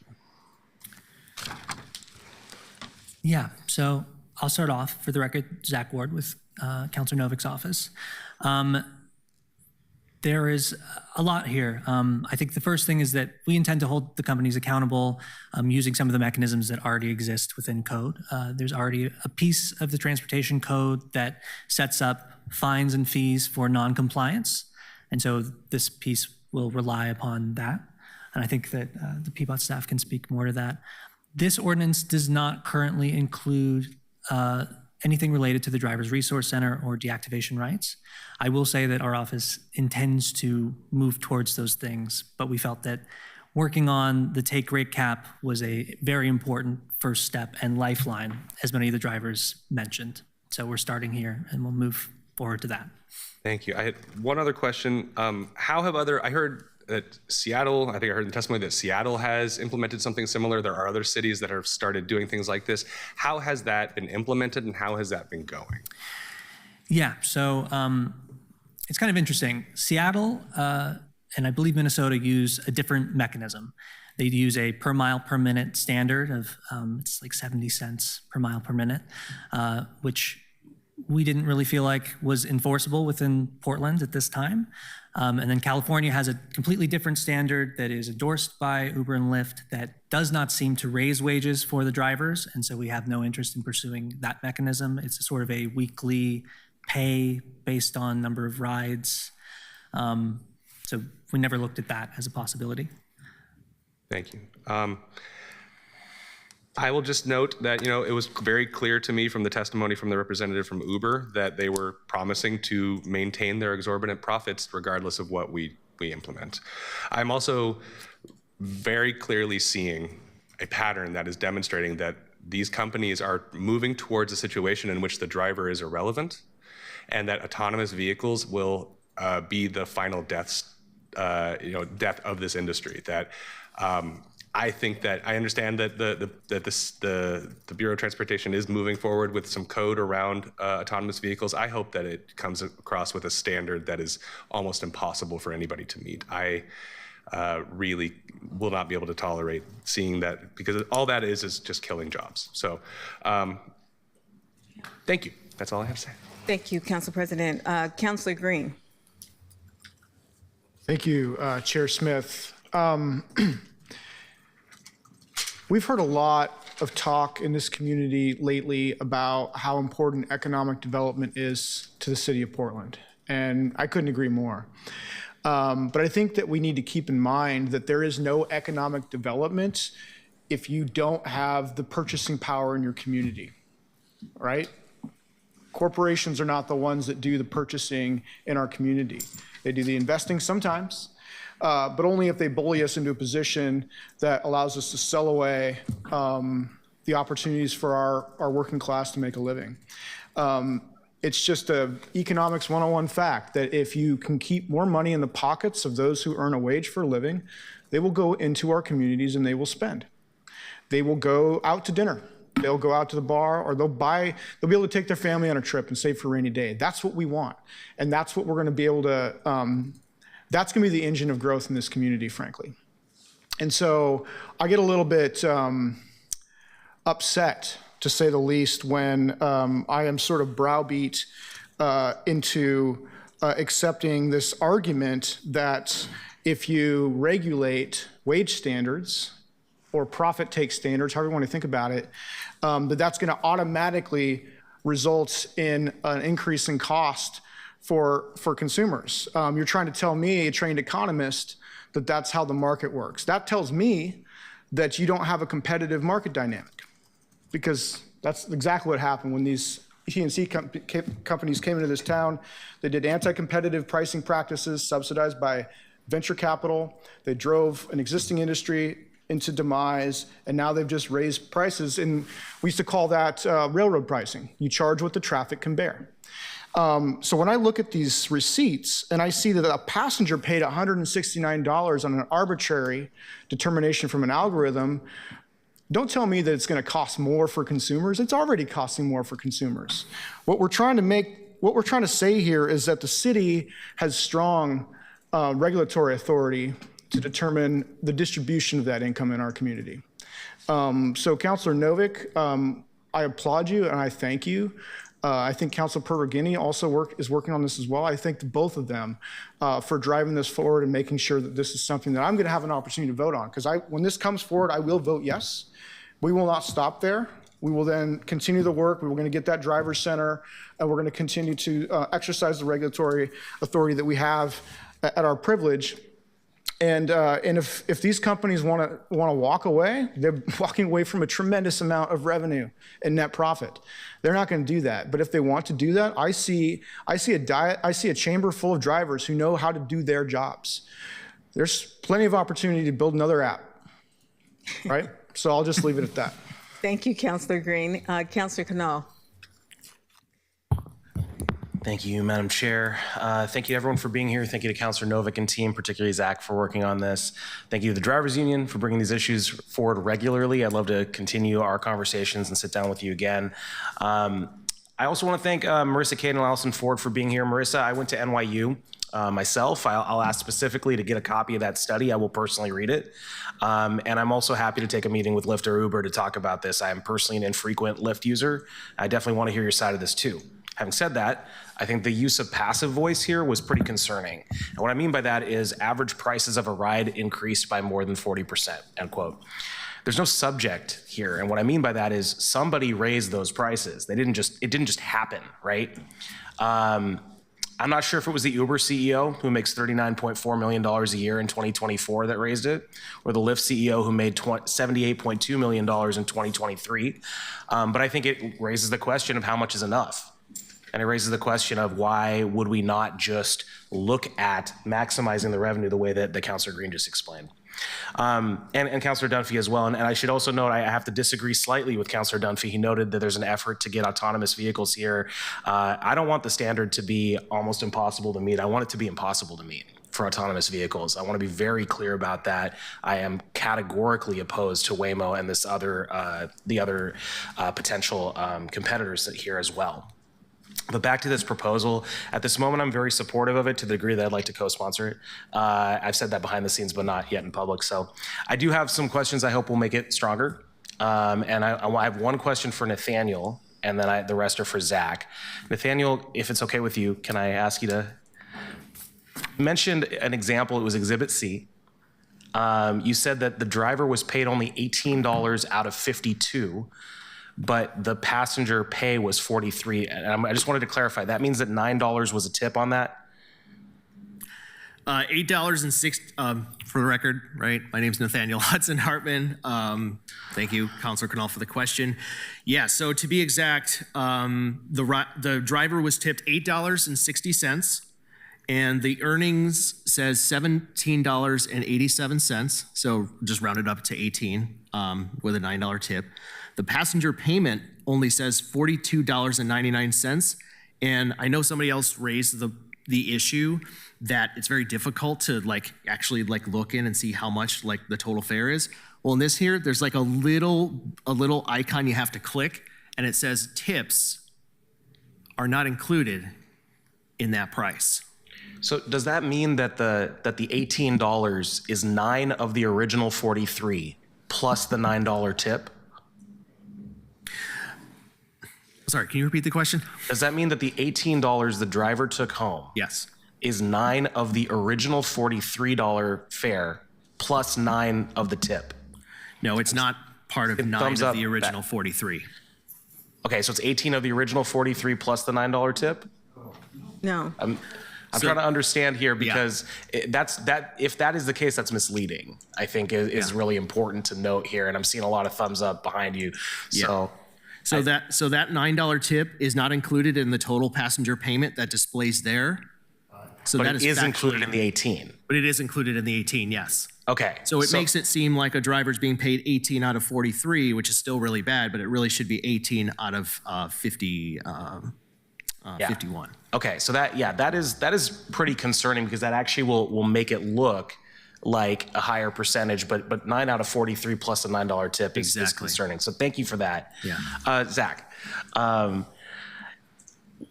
Speaker 5: Yeah, so I'll start off, for the record, Zach Ward with Councilor Novik's office. There is a lot here. I think the first thing is that we intend to hold the companies accountable using some of the mechanisms that already exist within code. There's already a piece of the transportation code that sets up fines and fees for non-compliance. And so this piece will rely upon that. And I think that the PBOT staff can speak more to that. This ordinance does not currently include anything related to the Driver's Resource Center or deactivation rights. I will say that our office intends to move towards those things, but we felt that working on the take rate cap was a very important first step and lifeline, as many of the drivers mentioned. So we're starting here and we'll move forward to that.
Speaker 14: Thank you. I had one other question. I heard that Seattle, I think I heard in the testimony that Seattle has implemented something similar. There are other cities that have started doing things like this. How has that been implemented and how has that been going?
Speaker 5: Yeah, so it's kind of interesting. Seattle and I believe Minnesota use a different mechanism. They use a per mile per minute standard of it's like 70 cents per mile per minute, which we didn't really feel like was enforceable within Portland at this time. And then California has a completely different standard that is endorsed by Uber and Lyft that does not seem to raise wages for the drivers. And so we have no interest in pursuing that mechanism. It's a sort of a weekly pay based on number of rides. So we never looked at that as a possibility.
Speaker 14: Thank you. I will just note that, it was very clear to me from the testimony from the representative from Uber that they were promising to maintain their exorbitant profits regardless of what we implement. I'm also very clearly seeing a pattern that is demonstrating that these companies are moving towards a situation in which the driver is irrelevant and that autonomous vehicles will be the final death of this industry. That I think that I understand that the Bureau of Transportation is moving forward with some code around autonomous vehicles. I hope that it comes across with a standard that is almost impossible for anybody to meet. I really will not be able to tolerate seeing that, because all that is just killing jobs. So thank you. That's all I have to say.
Speaker 1: Thank you, Council President. Councilor Green.
Speaker 15: Thank you, Chair Smith. We've heard a lot of talk in this community lately about how important economic development is to the city of Portland, and I couldn't agree more. But I think that we need to keep in mind that there is no economic development if you don't have the purchasing power in your community, right? Corporations are not the ones that do the purchasing in our community. They do the investing sometimes, but only if they bully us into a position that allows us to sell away the opportunities for our working class to make a living. It's just a economics 101 fact that if you can keep more money in the pockets of those who earn a wage for a living, they will go into our communities and they will spend. They will go out to dinner. They'll go out to the bar, or they'll be able to take their family on a trip and save for a rainy day. That's what we want. And that's what we're going to be able to, that's going to be the engine of growth in this community, frankly. And so I get a little bit upset, to say the least, when I am sort of browbeat into accepting this argument that if you regulate wage standards or profit take standards, however you want to think about it, that's going to automatically result in an increase in cost for consumers. You're trying to tell me, a trained economist, that that's how the market works. That tells me that you don't have a competitive market dynamic, because that's exactly what happened when these TNC companies came into this town. They did anti-competitive pricing practices subsidized by venture capital. They drove an existing industry into demise, and now they've just raised prices. And we used to call that railroad pricing. You charge what the traffic can bear. So when I look at these receipts and I see that a passenger paid $169 on an arbitrary determination from an algorithm, don't tell me that it's going to cost more for consumers. It's already costing more for consumers. What we're trying to say here is that the city has strong regulatory authority to determine the distribution of that income in our community. So Councilor Novick, I applaud you and I thank you. I think Councilor Perugini also is working on this as well. I thank both of them for driving this forward and making sure that this is something that I'm going to have an opportunity to vote on. Because when this comes forward, I will vote yes. We will not stop there. We will then continue the work. We're going to get that driver's center, and we're going to continue to exercise the regulatory authority that we have at our privilege. And if these companies want to walk away, they're walking away from a tremendous amount of revenue and net profit. They're not going to do that. But if they want to do that, I see a chamber full of drivers who know how to do their jobs. There's plenty of opportunity to build another app, right? So I'll just leave it at that.
Speaker 1: Thank you, Councilor Green. Councilor Canal.
Speaker 16: Thank you, Madam Chair. Thank you to everyone for being here. Thank you to Councilor Novick and team, particularly Zach, for working on this. Thank you to the Drivers Union for bringing these issues forward regularly. I'd love to continue our conversations and sit down with you again. I also want to thank Marissa Cade and Allison Ford for being here. Marissa, I went to NYU myself. I'll ask specifically to get a copy of that study. I will personally read it. And I'm also happy to take a meeting with Lyft or Uber to talk about this. I am personally an infrequent Lyft user. I definitely want to hear your side of this too. Having said that, I think the use of passive voice here was pretty concerning. And what I mean by that is average prices of a ride increased by more than 40%, end quote. There's no subject here. And what I mean by that is somebody raised those prices. It didn't just happen, right? I'm not sure if it was the Uber CEO who makes $39.4 million a year in 2024 that raised it, or the Lyft CEO who made $78.2 million in 2023. But I think it raises the question of how much is enough. And it raises the question of why would we not just look at maximizing the revenue the way that the Councilor Green just explained. And Councilor Dunphy as well. And I should also note, I have to disagree slightly with Councilor Dunphy. He noted that there's an effort to get autonomous vehicles here. I don't want the standard to be almost impossible to meet. I want it to be impossible to meet for autonomous vehicles. I want to be very clear about that. I am categorically opposed to Waymo and the other potential competitors here as well. But back to this proposal, at this moment, I'm very supportive of it to the degree that I'd like to co-sponsor it. I've said that behind the scenes, but not yet in public. So I do have some questions I hope will make it stronger. And I have one question for Nathaniel, and then the rest are for Zach. Nathaniel, if it's okay with you, can I ask you to mention an example? It was Exhibit C. You said that the driver was paid only $18 out of 52, but the passenger pay was 43. And I just wanted to clarify, that means that $9 was a tip on that?
Speaker 11: $8.06 for the record, right? My name's Nathaniel Hudson Hartman. Thank you, Councilor Canal, for the question. Yeah, so to be exact, the driver was tipped $8.60, and the earnings says $17.87. So just rounded up to 18 with a $9 tip. The passenger payment only says $42.99, and I know somebody else raised the issue that it's very difficult to actually look in and see how much the total fare is. Well, in this here, there's a little icon you have to click, and it says tips are not included in that price.
Speaker 16: So does that mean that the $18 is 9 of the original 43 plus the $9 tip?
Speaker 11: Sorry, can you repeat the question?
Speaker 16: Does that mean that the $18 the driver took home?
Speaker 11: Yes.
Speaker 16: Is 9 of the original $43 fare plus 9 of the tip?
Speaker 11: No, it's not part of 9 of the original 43.
Speaker 16: Okay, so it's 18 of the original 43 plus the $9 tip?
Speaker 1: No.
Speaker 16: I'm trying to understand here because if that is the case, that's misleading. I think is really important to note here, and I'm seeing a lot of thumbs up behind you. So.
Speaker 11: So that $9 tip is not included in the total passenger payment that displays there. So
Speaker 16: but
Speaker 11: that
Speaker 16: it is included in the 18.
Speaker 11: But it is included in the 18, yes.
Speaker 16: Okay.
Speaker 11: So it makes it seem like a driver's being paid 18 out of 43, which is still really bad, but it really should be 18 out of 51.
Speaker 16: Okay, so that is pretty concerning because that actually will make it look like a higher percentage, but 9 out of 43 plus a $9 tip is concerning. So thank you for that.
Speaker 11: Yeah.
Speaker 16: Zach,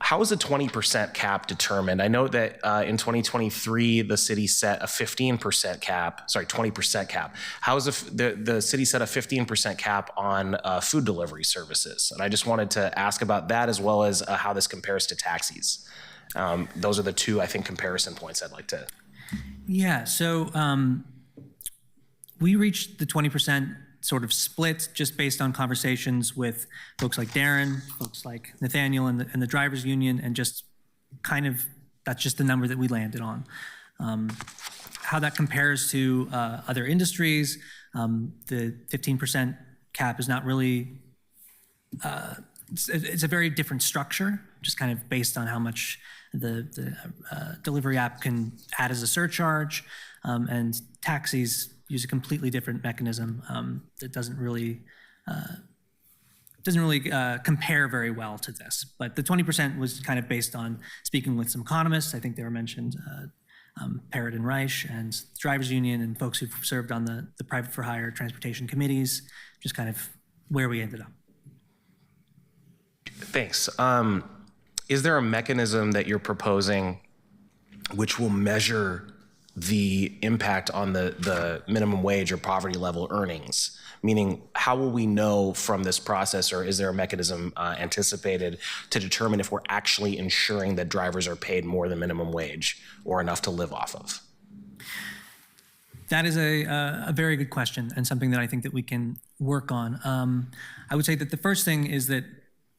Speaker 16: how is a 20% cap determined? I know that in 2023, the city set a 15% cap, 20% cap. How is the city set a 15% cap on food delivery services? And I just wanted to ask about that as well as how this compares to taxis. Those are the two, I think, comparison points I'd like to.
Speaker 5: Yeah, so we reached the 20% sort of split just based on conversations with folks like Darren, folks like Nathaniel and the drivers union, and just kind of, that's just the number that we landed on. How that compares to other industries, the 15% cap is not really, it's a very different structure, just kind of based on how much the delivery app can add as a surcharge, and taxis use a completely different mechanism that doesn't really compare very well to this. But the 20% was kind of based on speaking with some economists. I think they were mentioned, Parrott and Reich, and the drivers union, and folks who've served on the private for hire transportation committees, just kind of where we ended up.
Speaker 16: Thanks. Is there a mechanism that you're proposing which will measure the impact on the minimum wage or poverty level earnings? Meaning, how will we know from this process, or is there a mechanism anticipated to determine if we're actually ensuring that drivers are paid more than minimum wage or enough to live off of?
Speaker 5: That is a very good question, and something that I think that we can work on. I would say that the first thing is that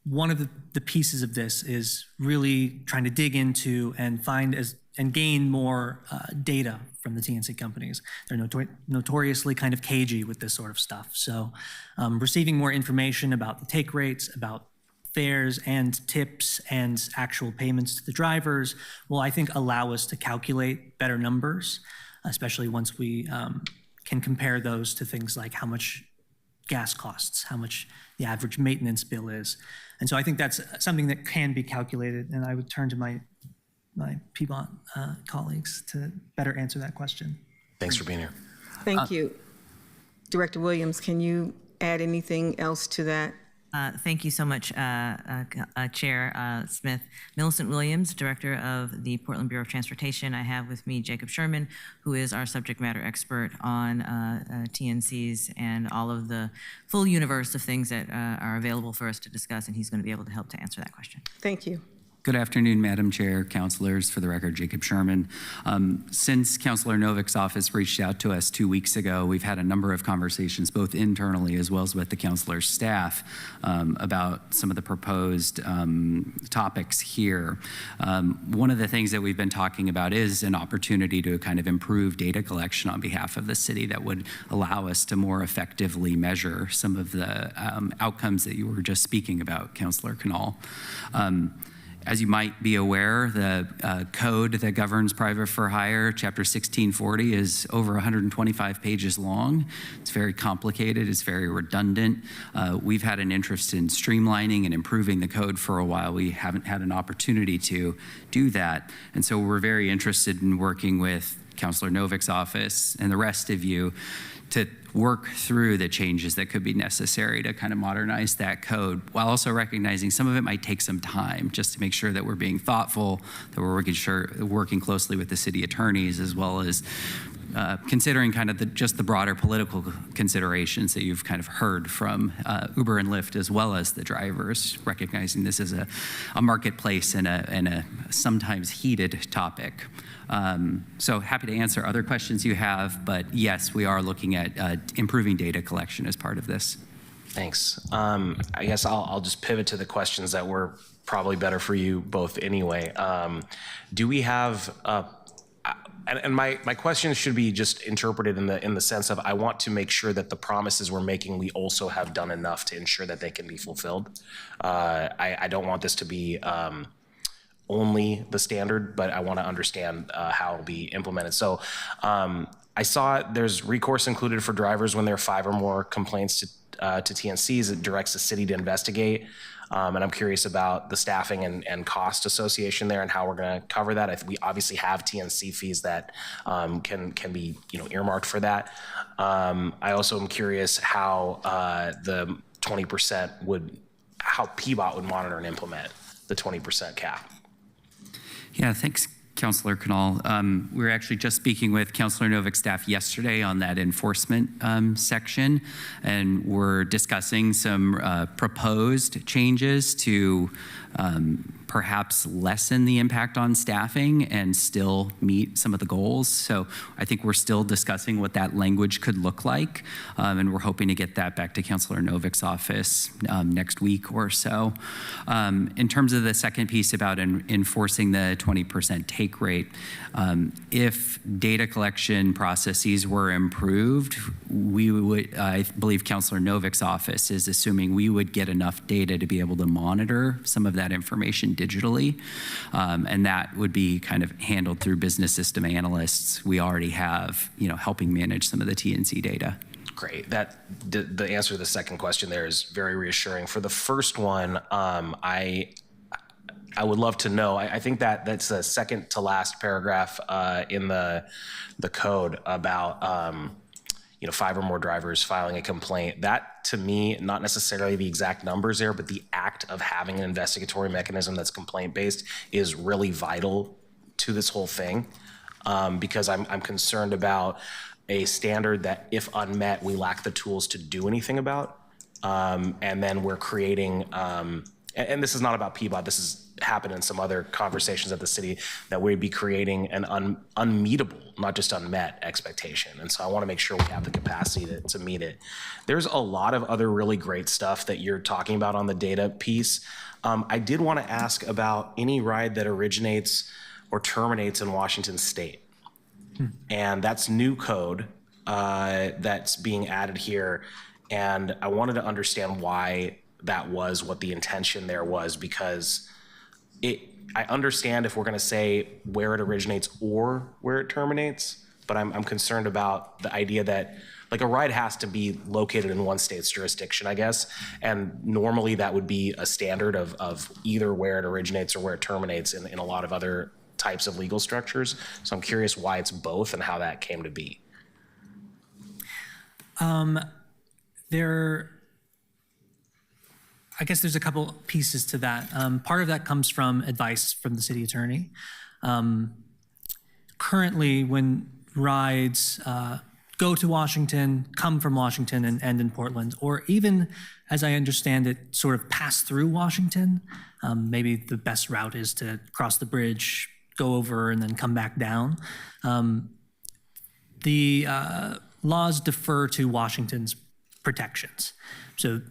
Speaker 5: one of the pieces of this is really trying to dig into and find and gain more data from the TNC companies. They're notoriously kind of cagey with this sort of stuff. So receiving more information about the take rates, about fares and tips and actual payments to the drivers will, I think, allow us to calculate better numbers, especially once we can compare those to things like how much gas costs, how much the average maintenance bill is. And so I think that's something that can be calculated, and I would turn to my PBOT colleagues to better answer that question.
Speaker 16: Thanks for being here.
Speaker 1: Thank you. Director Williams, can you add anything else to that?
Speaker 17: Thank you so much, Chair Smith. Millicent Williams, Director of the Portland Bureau of Transportation. I have with me Jacob Sherman, who is our subject matter expert on TNCs and all of the full universe of things that are available for us to discuss, and he's going to be able to help to answer that question.
Speaker 1: Thank you.
Speaker 18: Good afternoon, Madam Chair, councilors. For the record, Jacob Sherman. Since Councilor Novik's office reached out to us 2 weeks ago, we've had a number of conversations, both internally as well as with the councilor's staff, about some of the proposed topics here. One of the things that we've been talking about is an opportunity to kind of improve data collection on behalf of the city that would allow us to more effectively measure some of the outcomes that you were just speaking about, Councilor Canal. As you might be aware, the code that governs private for hire, Chapter 1640, is over 125 pages long. It's very complicated. It's very redundant. We've had an interest in streamlining and improving the code for a while. We haven't had an opportunity to do that. And so we're very interested in working with Councilor Novik's office and the rest of you to work through the changes that could be necessary to kind of modernize that code, while also recognizing some of it might take some time, just to make sure that we're being thoughtful, that we're working closely with the city attorneys, as well as considering kind of just the broader political considerations that you've kind of heard from Uber and Lyft, as well as the drivers, recognizing this is a marketplace and a sometimes heated topic. So happy to answer other questions you have, but yes, we are looking at improving data collection as part of this.
Speaker 16: Thanks. I guess I'll just pivot to the questions that were probably better for you both anyway. Do we have, and my question should be just interpreted in the sense of, I want to make sure that the promises we're making, we also have done enough to ensure that they can be fulfilled. I don't want this to be only the standard, but I want to understand how it'll be implemented. So I saw there's recourse included for drivers when there are 5 or more complaints to TNCs. It directs the city to investigate. And I'm curious about the staffing and cost association there and how we're going to cover that. We obviously have TNC fees that can be earmarked for that. I also am curious how the 20% how PBOT would monitor and implement the 20% cap.
Speaker 18: Yeah, thanks, Councilor Canal. We were actually just speaking with Councilor Novik's staff yesterday on that enforcement section, and we're discussing some proposed changes to perhaps lessen the impact on staffing and still meet some of the goals. So I think we're still discussing what that language could look like, and we're hoping to get that back to Councilor Novik's office next week or so. In terms of the second piece about enforcing the 20% take rate, if data collection processes were improved, we would, I believe Councilor Novik's office is assuming we would get enough data to be able to monitor some of that information digitally, and that would be kind of handled through business system analysts we already have, helping manage some of the TNC data.
Speaker 16: Great. The answer to the second question there is very reassuring. For the first one, I would love to know. I think that's the second to last paragraph in the code about 5 or more drivers filing a complaint. That, to me, not necessarily the exact numbers there, but the act of having an investigatory mechanism that's complaint-based is really vital to this whole thing, because I'm concerned about a standard that, if unmet, we lack the tools to do anything about, and then we're creating, and this is not about PBOT, this has happened in some other conversations at the city, that we'd be creating an unmeetable, not just unmet, expectation. And so I want to make sure we have the capacity to meet it. There's a lot of other really great stuff that you're talking about on the data piece. I did want to ask about any ride that originates or terminates in Washington State. And that's new code that's being added here. And I wanted to understand why that was what the intention there was, because I understand if we're going to say where it originates or where it terminates, but I'm concerned about the idea that, like, a ride has to be located in one state's jurisdiction, I guess, and normally that would be a standard of either where it originates or where it terminates in a lot of other types of legal structures. So I'm curious why it's both and how that came to be.
Speaker 5: I guess there's a couple pieces to that. Part of that comes from advice from the city attorney. Currently, when rides go to Washington, come from Washington and end in Portland, or even, as I understand it, sort of pass through Washington, maybe the best route is to cross the bridge, go over, and then come back down. The laws defer to Washington's protections. So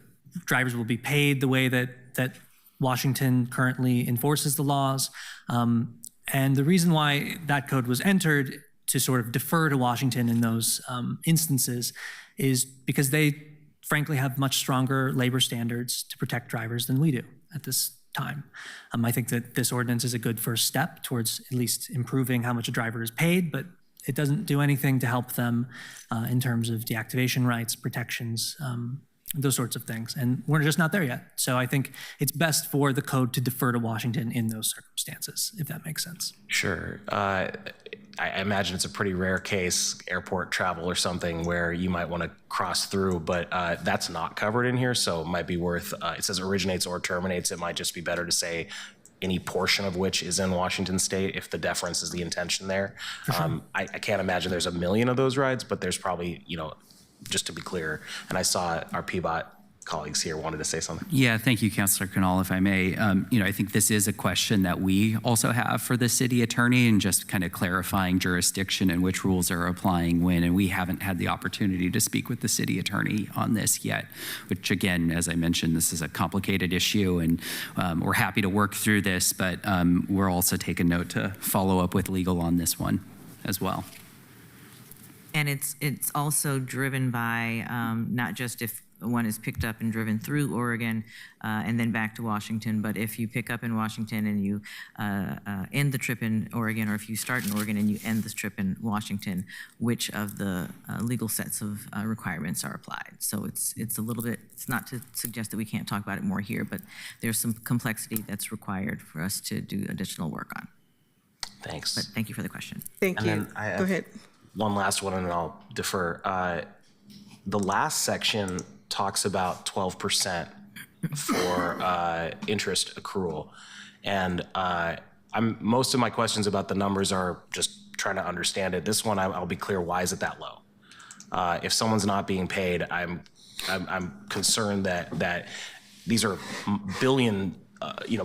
Speaker 5: drivers will be paid the way that Washington currently enforces the laws. And the reason why that code was entered to sort of defer to Washington in those instances is because they frankly have much stronger labor standards to protect drivers than we do at this time. I think that this ordinance is a good first step towards at least improving how much a driver is paid, but it doesn't do anything to help them in terms of deactivation rights, protections, those sorts of things. And we're just not there yet. So I think it's best for the code to defer to Washington in those circumstances, if that makes sense.
Speaker 16: Sure. I imagine it's a pretty rare case, airport travel or something, where you might want to cross through, but that's not covered in here, so it might be worth, it says originates or terminates. It might just be better to say any portion of which is in Washington state if the deference is the intention there. Sure. I can't imagine there's a million of those rides, but there's probably, just to be clear, and I saw our PBOT colleagues here wanted to say something.
Speaker 18: Yeah, thank you, Councilor Canal, if I may. I think this is a question that we also have for the city attorney, and just kind of clarifying jurisdiction and which rules are applying when, and we haven't had the opportunity to speak with the city attorney on this yet, which again, as I mentioned, this is a complicated issue, and we're happy to work through this, but we're also taking note to follow up with legal on this one as well.
Speaker 17: And it's also driven by not just if one is picked up and driven through Oregon and then back to Washington, but if you pick up in Washington and you end the trip in Oregon, or if you start in Oregon and you end the trip in Washington, which of the legal sets of requirements are applied. So it's a little bit, it's not to suggest that we can't talk about it more here, but there's some complexity that's required for us to do additional work on.
Speaker 16: Thanks.
Speaker 17: But thank you for the question.
Speaker 1: Thank you.
Speaker 16: Then
Speaker 1: Go ahead.
Speaker 16: One last one, and then I'll defer. The last section talks about 12% for interest accrual. And most of my questions about the numbers are just trying to understand it. This one, I'll be clear, why is it that low? If someone's not being paid, I'm concerned that these are billion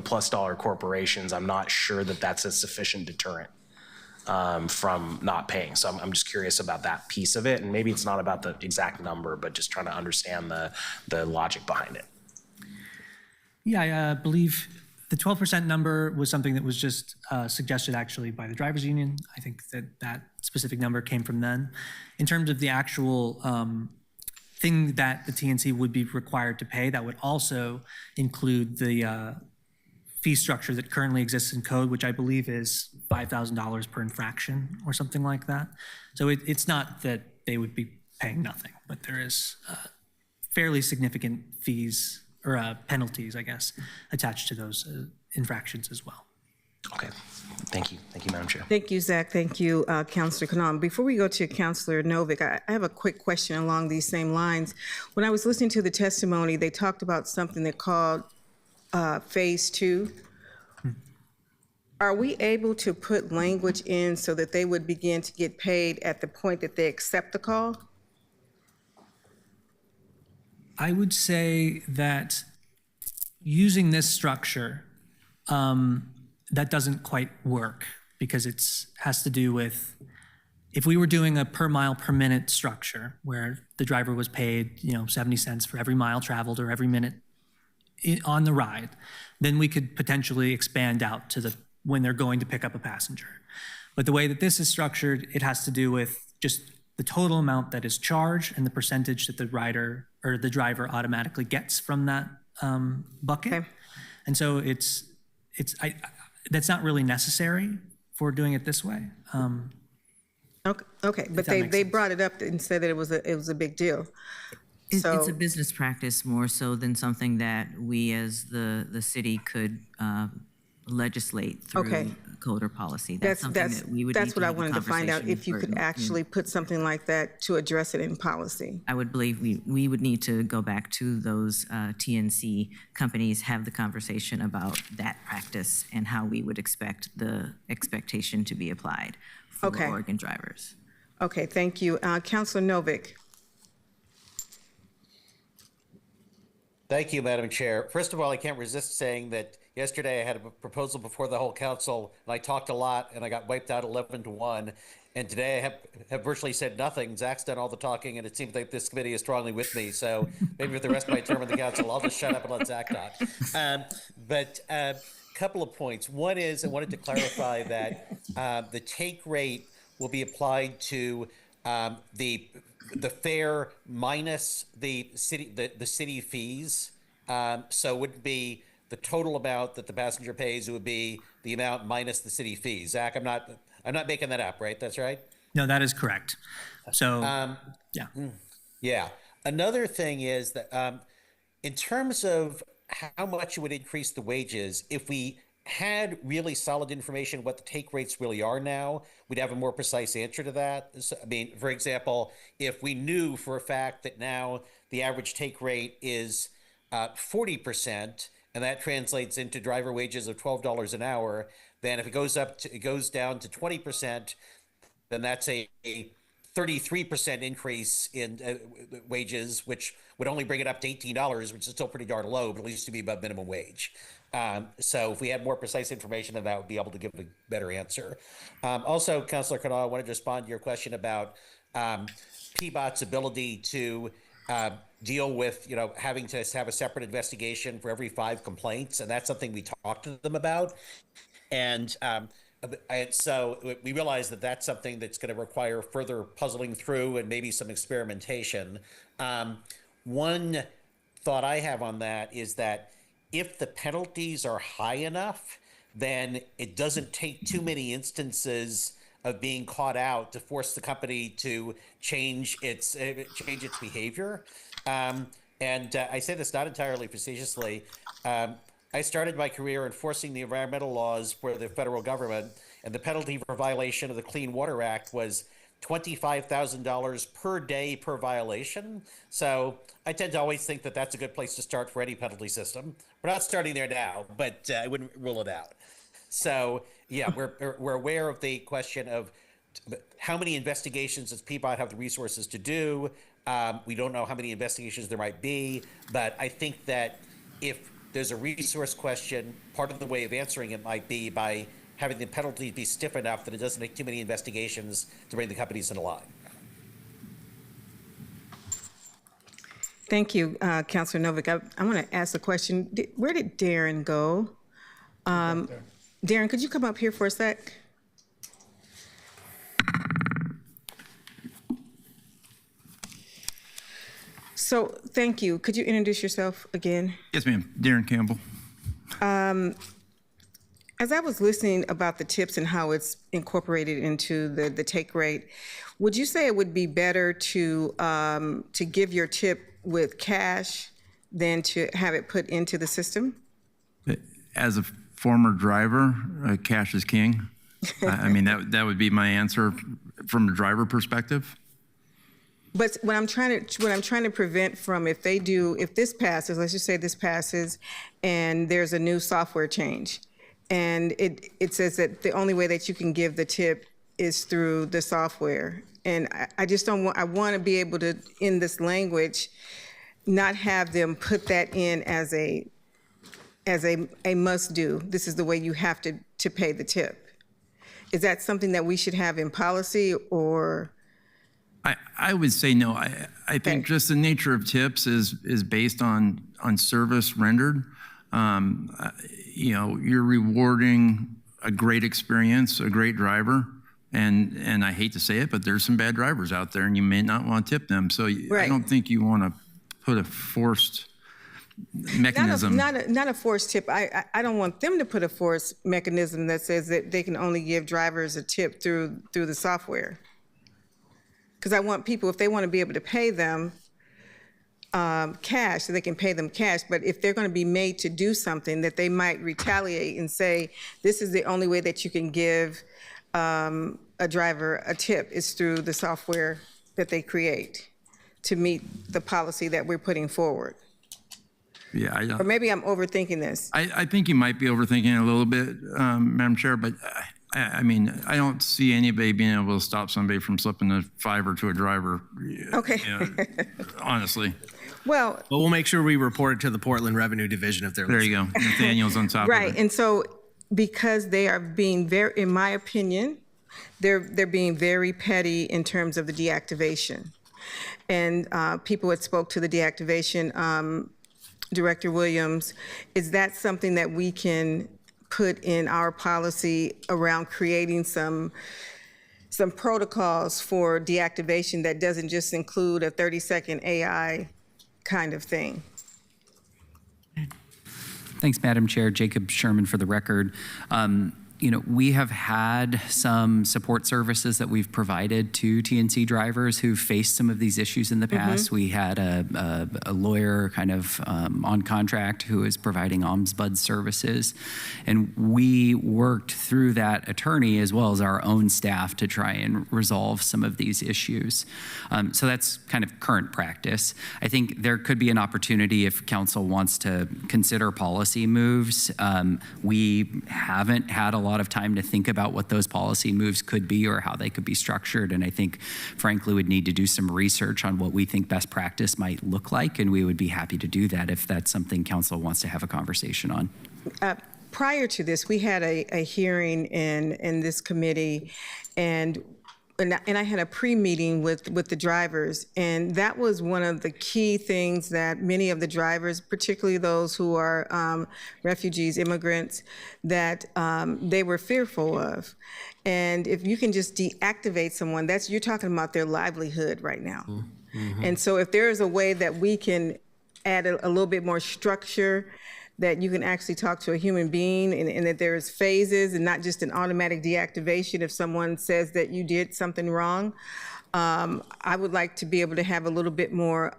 Speaker 16: plus dollar corporations. I'm not sure that that's a sufficient deterrent from not paying. So I'm just curious about that piece of it. And maybe it's not about the exact number, but just trying to understand the logic behind it.
Speaker 5: Yeah, I believe the 12% number was something that was just suggested actually by the drivers union. I think that specific number came from them. In terms of the actual thing that the TNC would be required to pay, that would also include the fee structure that currently exists in code, which I believe is $5,000 per infraction or something like that. So it's not that they would be paying nothing, but there is fairly significant fees or penalties, I guess, attached to those infractions as well.
Speaker 16: Okay, thank you. Thank you, Madam Chair.
Speaker 1: Thank you, Zach. Thank you, Councilor Kanan. Before we go to Councilor Novick, I have a quick question along these same lines. When I was listening to the testimony, they talked about something they called phase 2. Are we able to put language in so that they would begin to get paid at the point that they accept the call?
Speaker 5: I would say that using this structure, that doesn't quite work, because it has to do with, if we were doing a per mile per minute structure where the driver was paid 70 cents for every mile traveled or every minute on the ride, then we could potentially expand out to when they're going to pick up a passenger. But the way that this is structured, it has to do with just the total amount that is charged and the percentage that the rider or the driver automatically gets from that bucket. Okay. And so that's not really necessary for doing it this way.
Speaker 1: Okay, but they brought it up and said that it was a big deal.
Speaker 17: It's a business practice more so than something that we as the city could legislate through code or policy. That's something that we would
Speaker 1: That's
Speaker 17: need
Speaker 1: what
Speaker 17: to
Speaker 1: I
Speaker 17: have a
Speaker 1: wanted to find out, if you could
Speaker 17: conversation
Speaker 1: actually put something like that to address it in policy.
Speaker 17: I would believe we would need to go back to those TNC companies, have the conversation about that practice and how we would expect the expectation to be applied for Oregon drivers.
Speaker 1: Okay, thank you. Councilor Novick.
Speaker 4: Thank you, Madam Chair. First of all, I can't resist saying that yesterday I had a proposal before the whole council, and I talked a lot, and I got wiped out 11-1. And today I have virtually said nothing. Zach's done all the talking, and it seems like this committee is strongly with me. So maybe for the rest of my term on the council, I'll just shut up and let Zach talk. But a couple of points. One is I wanted to clarify that the take rate will be applied to the fare minus the city fees. So it wouldn't be the total amount that the passenger pays. It would be the amount minus the city fees. Zach, I'm not making that up, right? That's right.
Speaker 5: No, that is correct. So, yeah.
Speaker 4: Yeah. Another thing is that in terms of how much it would increase the wages, if we had really solid information what the take rates really are now, we'd have a more precise answer to that. So, I mean, for example, if we knew for a fact that now the average take rate is 40%, and that translates into driver wages of $12 an hour, then if it goes down to 20%, then that's a 33% increase in wages, which would only bring it up to $18, which is still pretty darn low, but at least to be above minimum wage. So if we had more precise information, then that would be able to give a better answer. Also, Councilor Kanawha, I wanted to respond to your question about PBOT's ability to deal with, having to have a separate investigation for every 5 complaints, and that's something we talked to them about. And so we realize that that's something that's going to require further puzzling through and maybe some experimentation. One thought I have on that is that if the penalties are high enough, then it doesn't take too many instances of being caught out to force the company to change its behavior. And I say this not entirely facetiously. I started my career enforcing the environmental laws for the federal government, and the penalty for violation of the Clean Water Act was $25,000 per day per violation. So I tend to always think that that's a good place to start for any penalty system. We're not starting there now, but I wouldn't rule it out. So yeah, we're aware of the question of how many investigations does PBOT have the resources to do. We don't know how many investigations there might be, but I think that if there's a resource question, part of the way of answering it might be by having the penalty be stiff enough that it doesn't take too many investigations to bring the companies into line.
Speaker 1: Thank you, Councilor Novick. I want to ask a question. Where did Darren go? Darren, could you come up here for a sec? So, thank you. Could you introduce yourself again?
Speaker 7: Yes, ma'am. Darren Campbell.
Speaker 1: As I was listening about the tips and how it's incorporated into the take rate, would you say it would be better to give your tip with cash than to have it put into the system?
Speaker 7: As a former driver, cash is king. I mean, that would be my answer from a driver perspective.
Speaker 1: But what I'm trying to prevent from, if this passes, let's just say this passes, and there's a new software change, and it says that the only way that you can give the tip is through the software, and I just don't want. I want to be able to, in this language, not have them put that in as a must do. This is the way you have to pay the tip. Is that something that we should have in policy, or?
Speaker 7: I would say no. I think just the nature of tips is based on service rendered. You're rewarding a great experience, a great driver, and I hate to say it, but there's some bad drivers out there, and you may not want to tip them. So I don't think you want to put a forced mechanism.
Speaker 1: Not a forced tip. I don't want them to put a forced mechanism that says that they can only give drivers a tip through the software. Because I want people, if they want to be able to pay them cash, so they can pay them cash. But if they're going to be made to do something, that they might retaliate and say, this is the only way that you can give a driver a tip is through the software that they create to meet the policy that we're putting forward.
Speaker 7: Yeah,
Speaker 1: or maybe I'm overthinking this.
Speaker 7: I think you might be overthinking it a little bit, Madam Chair, but I mean, I don't see anybody being able to stop somebody from slipping a $5 to a driver.
Speaker 1: Okay.
Speaker 7: Honestly.
Speaker 1: Well,
Speaker 11: But we'll make sure we report it to the Portland Revenue Division if they're
Speaker 7: There you go. Nathaniel's on top of
Speaker 1: right.
Speaker 7: it.
Speaker 1: And so because they are being very, in my opinion, they're being very petty in terms of the deactivation. And people had spoke to the deactivation, Director Williams. Is that something that we can put in our policy around creating some protocols for deactivation that doesn't just include a 30-second AI kind of thing?
Speaker 18: Thanks, Madam Chair. Jacob Sherman for the record. We have had some support services that we've provided to TNC drivers who faced some of these issues in the past. We had a lawyer kind of on contract who is providing ombuds services. And we worked through that attorney as well as our own staff to try and resolve some of these issues. So that's kind of current practice. I think there could be an opportunity if council wants to consider policy moves. We haven't had a lot of time to think about what those policy moves could be or how they could be structured. And I think, frankly, we'd need to do some research on what we think best practice might look like. And we would be happy to do that if that's something council wants to have a conversation on.
Speaker 1: Prior to this, we had a hearing in this committee, and I had a pre-meeting with the drivers, and that was one of the key things that many of the drivers, particularly those who are refugees, immigrants, that they were fearful of. And if you can just deactivate someone, you're talking about their livelihood right now. And so if there is a way that we can add a little bit more structure, that you can actually talk to a human being, and that there's phases and not just an automatic deactivation if someone says that you did something wrong. I would like to be able to have a little bit more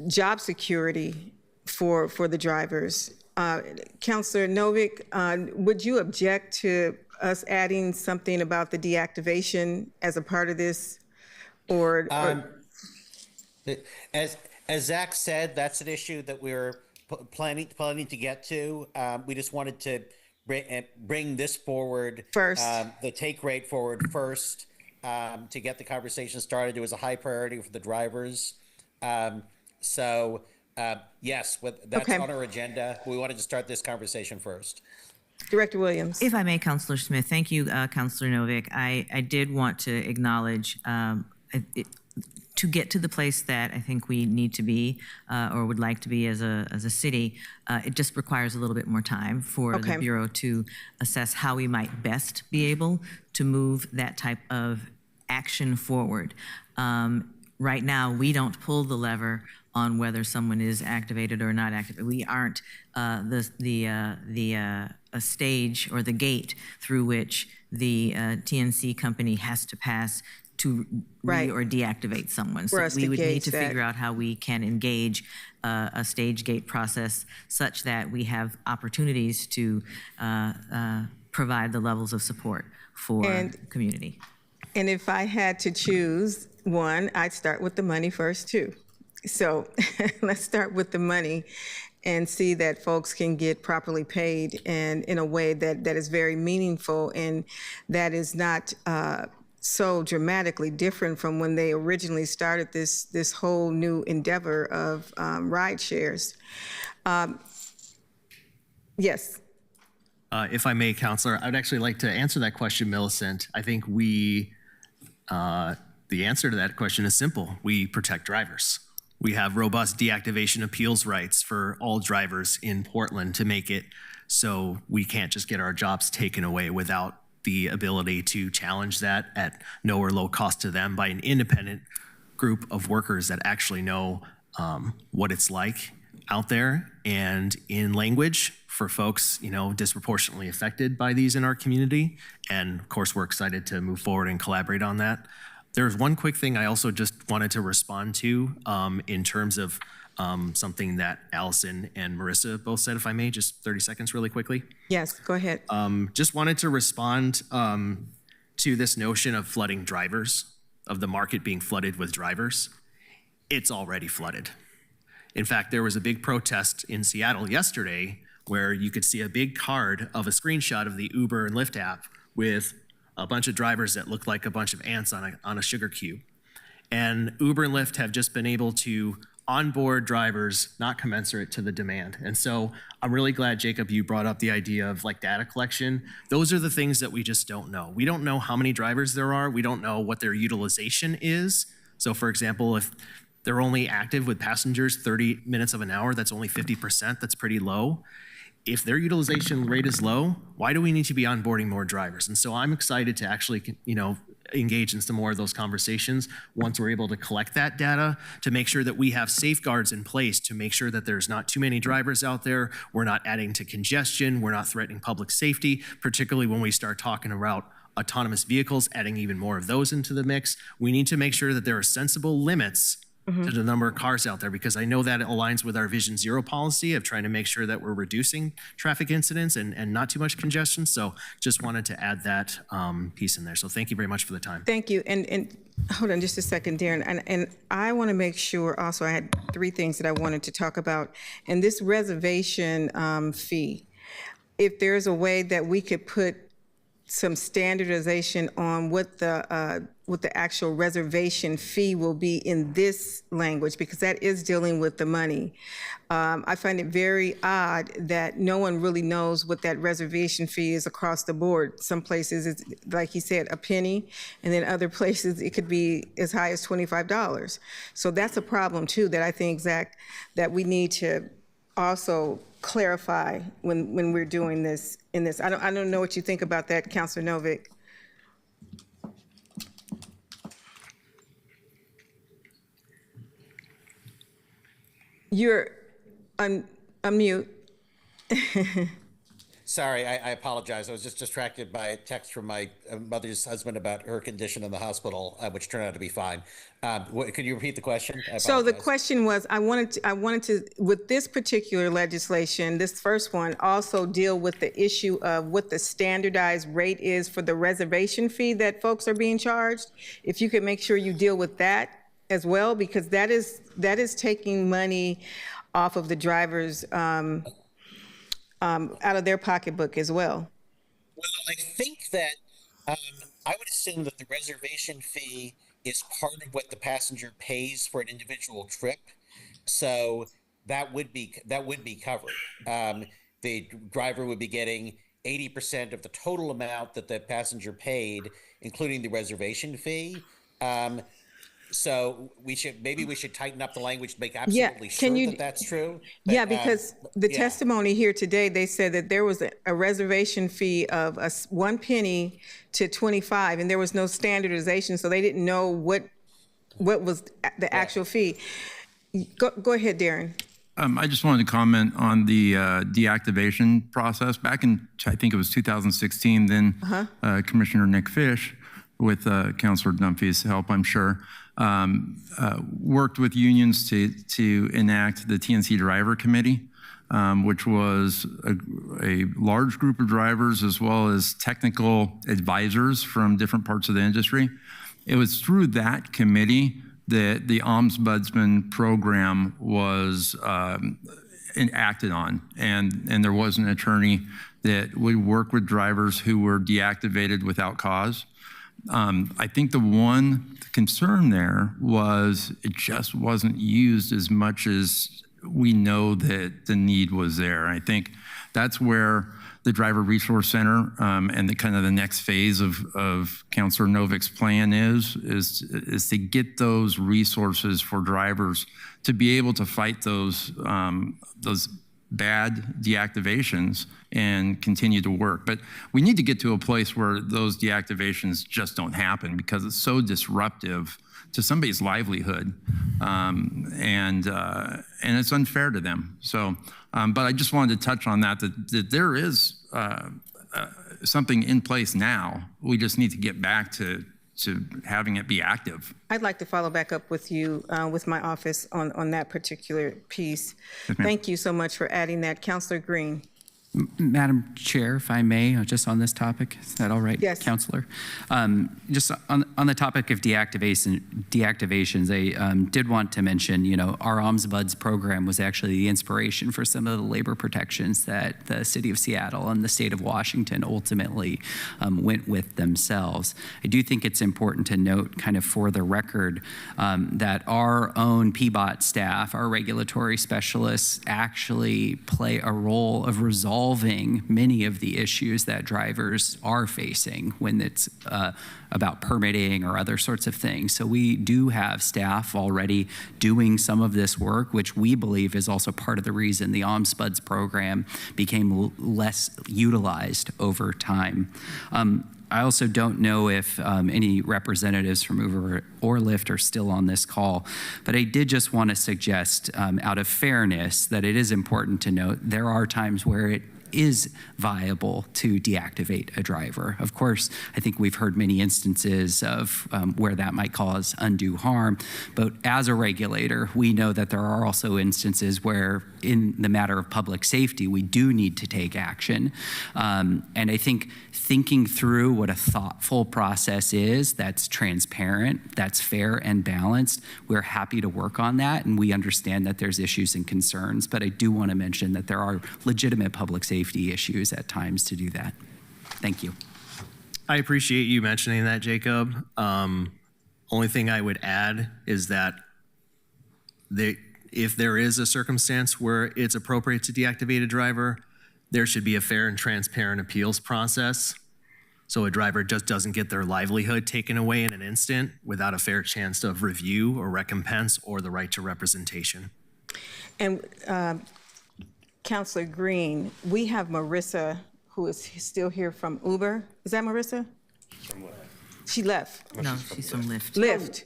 Speaker 1: job security for the drivers. Councilor Novick, would you object to us adding something about the deactivation as a part of this? Or
Speaker 4: as Zach said, that's an issue that we're planning to get to. We just wanted to bring this forward
Speaker 1: first,
Speaker 4: the take rate forward first, to get the conversation started. It was a high priority for the drivers. So yes, that's on our agenda. We wanted to start this conversation first.
Speaker 1: Director Williams.
Speaker 17: If I may, Councilor Smith, thank you, Councilor Novick. I did want to acknowledge to get to the place that I think we need to be or would like to be as a city, it just requires a little bit more time for the Bureau to assess how we might best be able to move that type of action forward. Right now, we don't pull the lever on whether someone is activated or not activated. We aren't a stage or the gate through which the TNC company has to pass to or deactivate someone. So we would need to figure out how we can engage a stage gate process such that we have opportunities to provide the levels of support for the community.
Speaker 1: And if I had to choose one, I'd start with the money first too. So let's start with the money and see that folks can get properly paid and in a way that is very meaningful and that is not so dramatically different from when they originally started this whole new endeavor of ride shares. Yes.
Speaker 11: If I may, Councilor, I'd actually like to answer that question, Millicent. I think the answer to that question is simple. We protect drivers. We have robust deactivation appeals rights for all drivers in Portland to make it so we can't just get our jobs taken away without the ability to challenge that at no or low cost to them by an independent group of workers that actually know what it's like out there and in language for folks, disproportionately affected by these in our community. And of course, we're excited to move forward and collaborate on that. There's one quick thing I also just wanted to respond to in terms of something that Allison and Marissa both said, if I may, just 30 seconds really quickly.
Speaker 1: Yes, go ahead.
Speaker 11: Just wanted to respond to this notion of flooding drivers, of the market being flooded with drivers. It's already flooded. In fact, there was a big protest in Seattle yesterday where you could see a big card of a screenshot of the Uber and Lyft app with a bunch of drivers that look like a bunch of ants on a sugar cube. And Uber and Lyft have just been able to onboard drivers not commensurate to the demand. And so I'm really glad, Jacob, you brought up the idea of like data collection. Those are the things that we just don't know. We don't know how many drivers there are. We don't know what their utilization is. So for example, if they're only active with passengers 30 minutes of an hour, that's only 50%, that's pretty low. If their utilization rate is low, why do we need to be onboarding more drivers? And so I'm excited to actually, engage in some more of those conversations once we're able to collect that data to make sure that we have safeguards in place to make sure that there's not too many drivers out there. We're not adding to congestion. We're not threatening public safety, particularly when we start talking about autonomous vehicles, adding even more of those into the mix. We need to make sure that there are sensible limits to the number of cars out there, because I know that it aligns with our Vision Zero policy of trying to make sure that we're reducing traffic incidents and not too much congestion. So just wanted to add that piece in there. So thank you very much for the time.
Speaker 1: Thank you. And hold on just a second, Darren. And I want to make sure also, I had 3 things that I wanted to talk about. And this reservation fee, if there's a way that we could put some standardization on what the actual reservation fee will be in this language, because that is dealing with the money. I find it very odd that no one really knows what that reservation fee is across the board. Some places it's, like he said, a penny, and then other places it could be as high as $25. So that's a problem too that I think, Zach, that we need to also clarify when we're doing this in this. I don't know what you think about that, Councilor Novick. You're unmute.
Speaker 4: Sorry, I apologize. I was just distracted by a text from my mother's husband about her condition in the hospital, which turned out to be fine. Could you repeat the question?
Speaker 1: So the question was, I wanted to, with this particular legislation, this first one, also deal with the issue of what the standardized rate is for the reservation fee that folks are being charged. If you could make sure you deal with that as well, because that is taking money off of the drivers out of their pocketbook as well.
Speaker 4: Well, I think that I would assume that the reservation fee is part of what the passenger pays for an individual trip, so that would be covered. The driver would be getting 80% of the total amount that the passenger paid, including the reservation fee. So maybe we should tighten up the language to make absolutely sure that that's true. But,
Speaker 1: yeah, because the testimony here today, they said that there was a reservation fee of 1 penny to 25, and there was no standardization, so they didn't know what was the actual fee. Go ahead, Darren.
Speaker 7: I just wanted to comment on the deactivation process. Back in, I think it was 2016, then Commissioner Nick Fish, with Councilor Dunphy's help, I'm sure, worked with unions to enact the TNC Driver Committee, which was a large group of drivers as well as technical advisors from different parts of the industry. It was through that committee that the Ombudsman program was enacted on, and there was an attorney that would work with drivers who were deactivated without cause. I think the one concern there was it just wasn't used as much as we know that the need was there. I think that's where the Driver Resource Center and the kind of the next phase of Councilor Novick's plan is to get those resources for drivers to be able to fight those bad deactivations and continue to work. But we need to get to a place where those deactivations just don't happen, because it's so disruptive to somebody's livelihood, and it's unfair to them. So, but I just wanted to touch on that there is something in place now. We just need to get back to having it be active.
Speaker 1: I'd like to follow back up with you, with my office on that particular piece. Thank you so much for adding that. Councilor Green.
Speaker 18: Madam Chair, if I may, just on this topic, is that all right,
Speaker 1: Yes.
Speaker 18: Counselor? Just on the topic of deactivations, I did want to mention, our Ombuds program was actually the inspiration for some of the labor protections that the city of Seattle and the state of Washington ultimately went with themselves. I do think it's important to note, kind of for the record, that our own PBOT staff, our regulatory specialists, actually play a role of resolving many of the issues that drivers are facing when it's about permitting or other sorts of things. So we do have staff already doing some of this work, which we believe is also part of the reason the Ombuds program became less utilized over time. I also don't know if any representatives from Uber or Lyft are still on this call, but I did just want to suggest, out of fairness, that it is important to note there are times where it is viable to deactivate a driver. Of course, I think we've heard many instances of where that might cause undue harm, but as a regulator, we know that there are also instances where in the matter of public safety, we do need to take action. And I think thinking through what a thoughtful process is that's transparent, that's fair and balanced, we're happy to work on that, and we understand that there's issues and concerns, but I do want to mention that there are legitimate public safety issues at times to do that. Thank you.
Speaker 11: I appreciate you mentioning that, Jacob. Only thing I would add is that if there is a circumstance where it's appropriate to deactivate a driver, there should be a fair and transparent appeals process. So a driver just doesn't get their livelihood taken away in an instant without a fair chance of review or recompense or the right to representation.
Speaker 1: And Councilor Green, we have Marissa, who is still here from Uber. Is that Marissa?
Speaker 14: From what?
Speaker 1: She left.
Speaker 17: No, she's from Lyft.
Speaker 1: Lyft.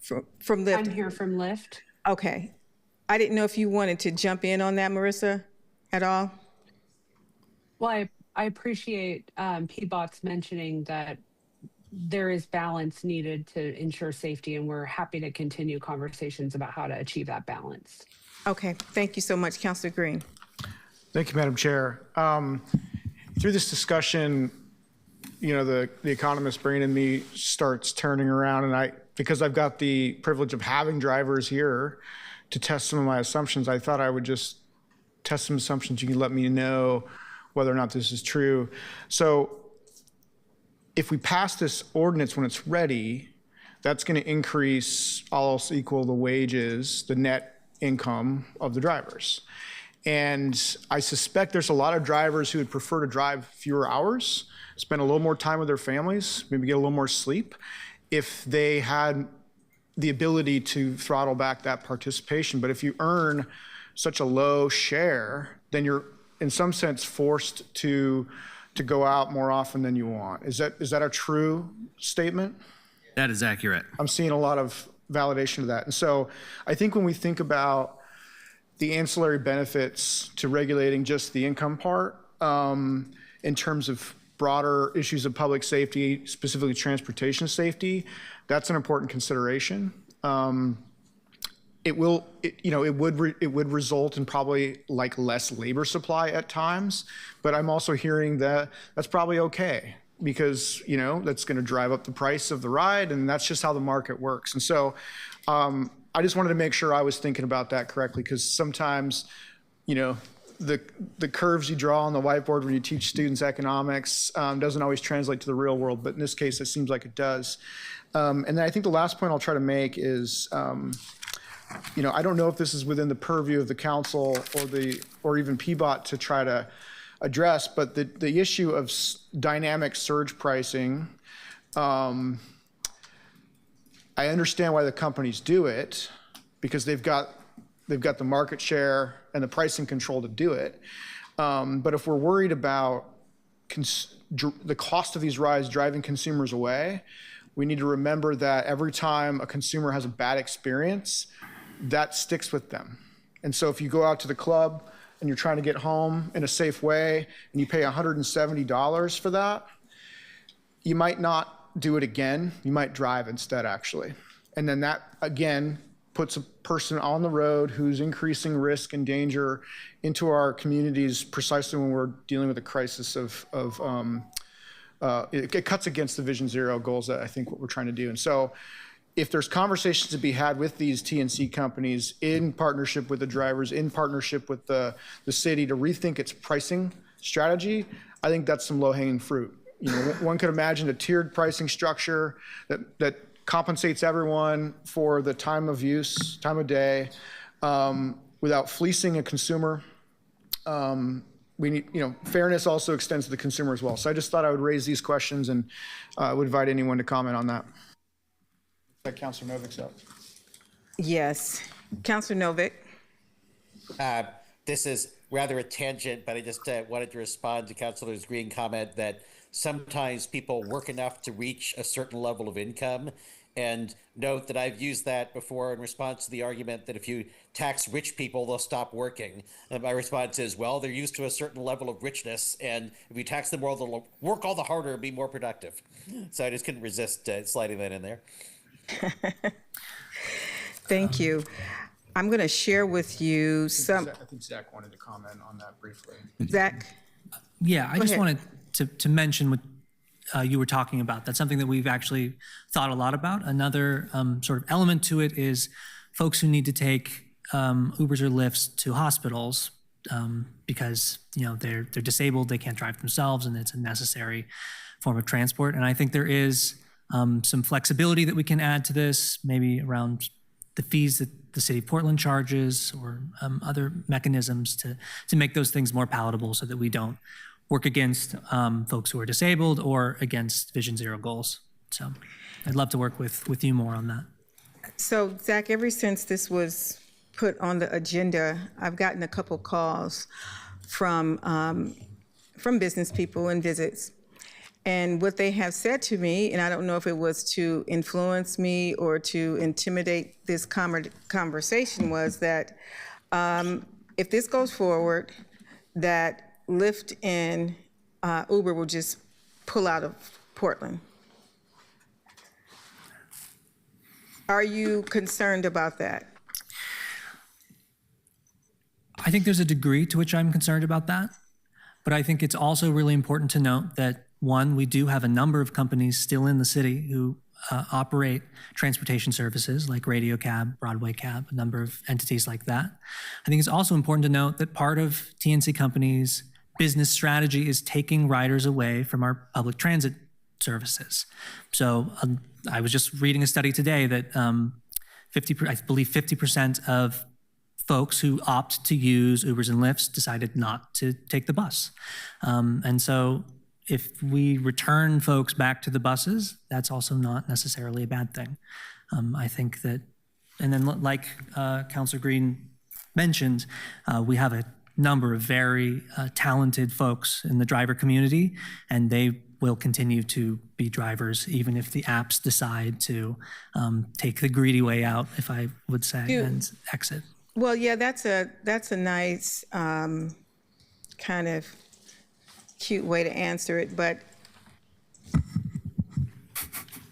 Speaker 1: From Lyft.
Speaker 12: I'm here from Lyft.
Speaker 1: Okay. I didn't know if you wanted to jump in on that, Marissa, at all.
Speaker 12: Well, I appreciate PBOT's mentioning that there is balance needed to ensure safety, and we're happy to continue conversations about how to achieve that balance.
Speaker 1: Okay, thank you so much, Councilor Green.
Speaker 15: Thank you, Madam Chair. Through this discussion, the economist brain in me starts turning around, and because I've got the privilege of having drivers here to test some of my assumptions, I thought I would just test some assumptions. You can let me know whether or not this is true. So if we pass this ordinance when it's ready, that's going to increase, all else equal, the wages, the net income of the drivers. And I suspect there's a lot of drivers who would prefer to drive fewer hours, spend a little more time with their families, maybe get a little more sleep, if they had the ability to throttle back that participation. But if you earn such a low share, then you're in some sense forced to go out more often than you want. Is that a true statement?
Speaker 11: That is accurate.
Speaker 15: I'm seeing a lot of validation of that. And so I think when we think about the ancillary benefits to regulating just the income part, in terms of broader issues of public safety, specifically transportation safety, that's an important consideration. It would result in probably like less labor supply at times, but I'm also hearing that that's probably okay, because that's going to drive up the price of the ride, and that's just how the market works. And so I just wanted to make sure I was thinking about that correctly, because sometimes the curves you draw on the whiteboard when you teach students economics doesn't always translate to the real world, but in this case it seems like it does. And then I think the last point I'll try to make is I don't know if this is within the purview of the council or even PBOT to try to address, but the issue of dynamic surge pricing, I understand why the companies do it, because they've got the market share and the pricing control to do it. But if we're worried about the cost of these rides driving consumers away, we need to remember that every time a consumer has a bad experience, that sticks with them. And so if you go out to the club and you're trying to get home in a safe way and you pay $170 for that, you might not do it again. You might drive instead, actually. And then that, again, puts a person on the road who's increasing risk and danger into our communities precisely when we're dealing with a crisis it cuts against the Vision Zero goals that I think what we're trying to do. And so if there's conversations to be had with these TNC companies in partnership with the drivers, in partnership with the city to rethink its pricing strategy, I think that's some low-hanging fruit. You know, one could imagine a tiered pricing structure that compensates everyone for the time of use, time of day, without fleecing a consumer. We need, you know, fairness also extends to the consumer as well. So I just thought I would raise these questions and would invite anyone to comment on that. Councilor Novik's up.
Speaker 1: Yes. Councilor Novik.
Speaker 4: This is rather a tangent, but I just wanted to respond to Councilor Green's comment that sometimes people work enough to reach a certain level of income, and note that I've used that before in response to the argument that if you tax rich people, they'll stop working. And my response is, well, they're used to a certain level of richness, and if you tax them more, they'll work all the harder and be more productive. So I just couldn't resist sliding that in there.
Speaker 1: Thank you. I'm going to share with you some.
Speaker 15: I think Zach wanted to comment on that briefly.
Speaker 1: Zach?
Speaker 5: Yeah, I
Speaker 1: Go
Speaker 5: just
Speaker 1: ahead.
Speaker 5: wanted to mention what you were talking about. That's something that we've actually thought a lot about. Another sort of element to it is folks who need to take Ubers or Lyfts to hospitals because, you know, they're disabled, they can't drive themselves, and it's a necessary form of transport. And I think there is some flexibility that we can add to this, maybe around the fees that the city of Portland charges, or other mechanisms to make those things more palatable so that we don't work against folks who are disabled or against Vision Zero goals. So I'd love to work with you more on that.
Speaker 1: So Zach, ever since this was put on the agenda, I've gotten a couple calls from business people and visits. And what they have said to me, and I don't know if it was to influence me or to intimidate this conversation, was that if this goes forward, that Lyft and Uber will just pull out of Portland. Are you concerned about that?
Speaker 5: I think there's a degree to which I'm concerned about that, but I think it's also really important to note that, one, we do have a number of companies still in the city who operate transportation services like Radio Cab, Broadway Cab, a number of entities like that. I think it's also important to note that part of TNC Company's business strategy is taking riders away from our public transit services. So I was just reading a study today that I believe 50% of folks who opt to use Ubers and Lyfts decided not to take the bus. And so if we return folks back to the buses, that's also not necessarily a bad thing. I think that, and then like Councilor Green mentioned, we have a number of very talented folks in the driver community, and they will continue to be drivers even if the apps decide to take the greedy way out, if I would say, and exit.
Speaker 1: Well, yeah, that's a nice kind of cute way to answer it, but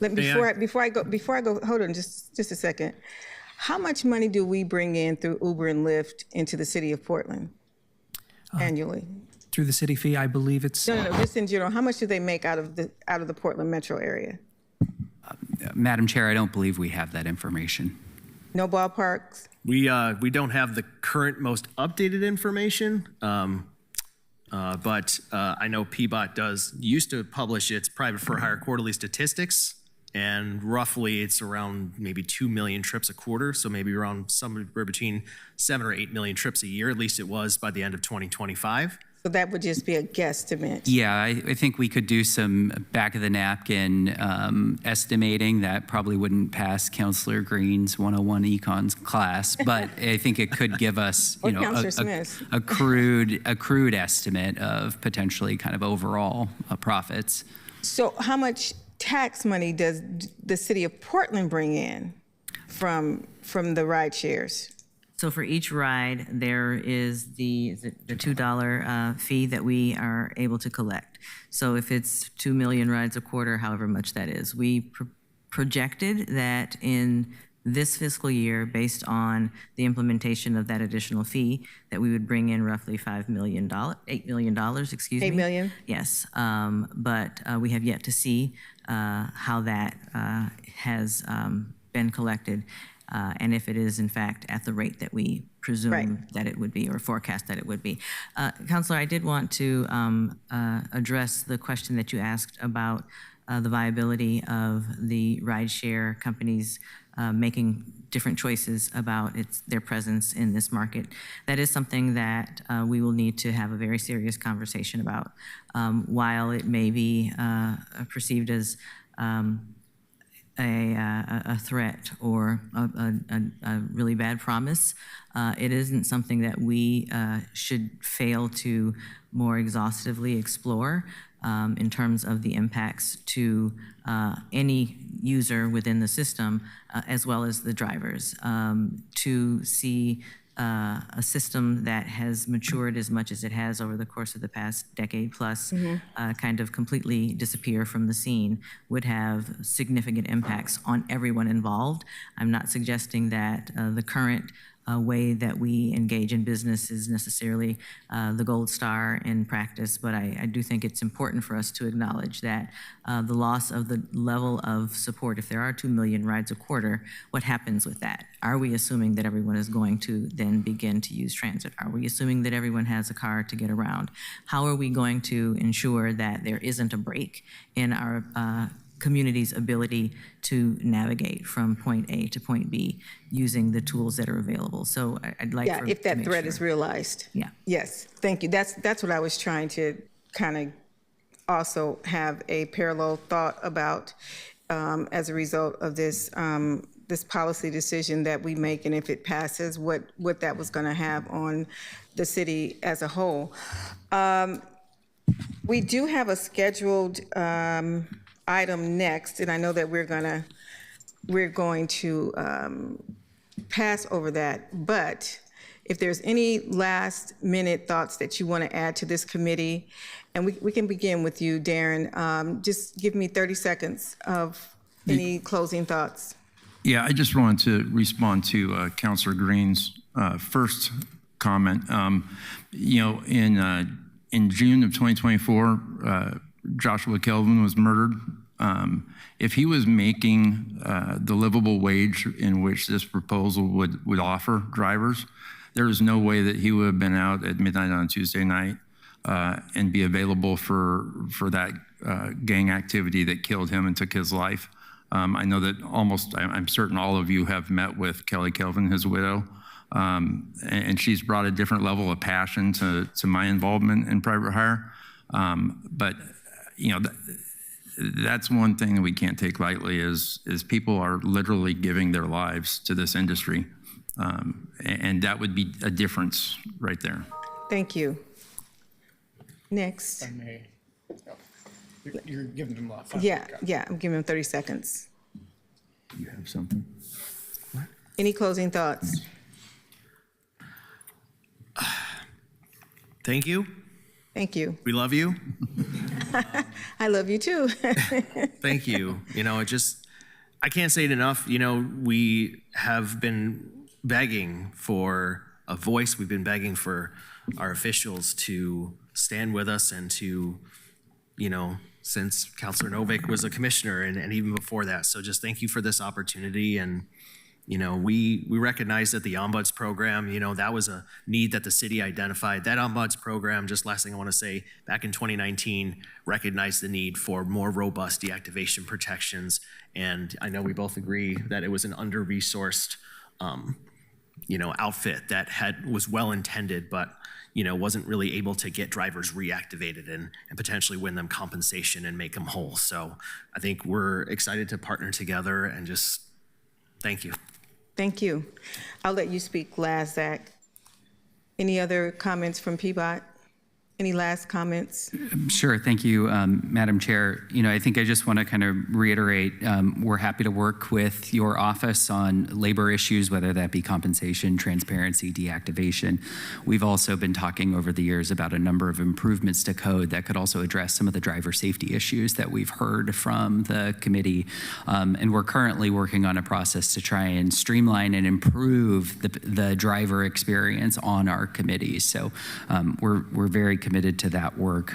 Speaker 1: before I go, hold on just a second. How much money do we bring in through Uber and Lyft into the city of Portland annually?
Speaker 5: Through the city fee, I believe it's
Speaker 1: No, just in general. How much do they make out of the Portland metro area?
Speaker 18: Madam Chair, I don't believe we have that information.
Speaker 1: No ballparks?
Speaker 11: We don't have the current most updated information, but I know PBOT used to publish its private for hire quarterly statistics, and roughly it's around maybe 2 million trips a quarter, so maybe around somewhere between 7 or 8 million trips a year, at least it was by the end of 2025.
Speaker 1: So that would just be a guesstimate.
Speaker 18: Yeah, I think we could do some back of the napkin estimating that probably wouldn't pass Councilor Green's 101 econs class, but I think it could give us,
Speaker 1: Or Councilor Smith.
Speaker 18: a crude estimate of potentially kind of overall profits.
Speaker 1: So how much tax money does the city of Portland bring in from the ride shares?
Speaker 17: So for each ride, there is the $2 fee that we are able to collect. So if it's 2 million rides a quarter, however much that is, we projected that in this fiscal year, based on the implementation of that additional fee, that we would bring in roughly $8 million, excuse me.
Speaker 1: $8 million?
Speaker 17: Yes, but we have yet to see how that has been collected, and if it is in fact at the rate that we presume that it would be or forecast that it would be. Counselor, I did want to address the question that you asked about the viability of the rideshare companies making different choices about their presence in this market. That is something that we will need to have a very serious conversation about. While it may be perceived as a threat or a really bad promise, it isn't something that we should fail to more exhaustively explore in terms of the impacts to any user within the system, as well as the drivers. To see a system that has matured as much as it has over the course of the past decade plus kind of completely disappear from the scene would have significant impacts on everyone involved. I'm not suggesting that the current way that we engage in business is necessarily the gold star in practice, but I do think it's important for us to acknowledge that the loss of the level of support, if there are 2 million rides a quarter, what happens with that? Are we assuming that everyone is going to then begin to use transit? Are we assuming that everyone has a car to get around? How are we going to ensure that there isn't a break in our community's ability to navigate from point A to point B using the tools that are available? So I'd like
Speaker 1: Yeah, if that threat is realized.
Speaker 17: Yeah.
Speaker 1: Yes, thank you. That's what I was trying to kind of also have a parallel thought about as a result of this this policy decision that we make, and if it passes, what that was going to have on the city as a whole. We do have a scheduled item next, and I know that we're going to pass over that, but if there's any last minute thoughts that you want to add to this committee, and we can begin with you, Darren. Just give me 30 seconds of any closing thoughts.
Speaker 7: Yeah, I just wanted to respond to Councilor Green's first comment. You know, in June of 2024, Joshua Kelvin was murdered. If he was making the livable wage in which this proposal would offer drivers, there is no way that he would have been out at midnight on a Tuesday night and be available for that gang activity that killed him and took his life. I know that I'm certain all of you have met with Kelly Kelvin, his widow, and she's brought a different level of passion to my involvement in private hire. But you know, that's one thing that we can't take lightly is people are literally giving their lives to this industry. And that would be a difference right there.
Speaker 1: Thank you. Next.
Speaker 15: If I may. You're giving them a 5
Speaker 1: Yeah, I'm giving him 30 seconds.
Speaker 7: You have something?
Speaker 1: Any closing thoughts?
Speaker 11: Thank you.
Speaker 1: Thank you.
Speaker 11: We love you.
Speaker 1: I love you too.
Speaker 11: Thank you. You know, I can't say it enough. You know, we have been begging for a voice. We've been begging for our officials to stand with us and to, you know, since Councilor Novick was a commissioner and even before that. So just thank you for this opportunity. And, you know, we recognize that the Ombuds program, you know, that was a need that the city identified. That Ombuds program, just last thing I want to say, back in 2019, recognized the need for more robust deactivation protections. And I know we both agree that it was an under-resourced, you know, outfit that was well-intended, but, you know, wasn't really able to get drivers reactivated and potentially win them compensation and make them whole. So I think we're excited to partner together and just thank you.
Speaker 1: Thank you. I'll let you speak last, Zach. Any other comments from Peabody? Any last comments?
Speaker 18: Sure. Thank you, Madam Chair. I think I just want to kind of reiterate, we're happy to work with your office on labor issues, whether that be compensation, transparency, deactivation. We've also been talking over the years about a number of improvements to code that could also address some of the driver safety issues that we've heard from the committee. And we're currently working on a process to try and streamline and improve the driver experience on our committees. So we're very committed to that work.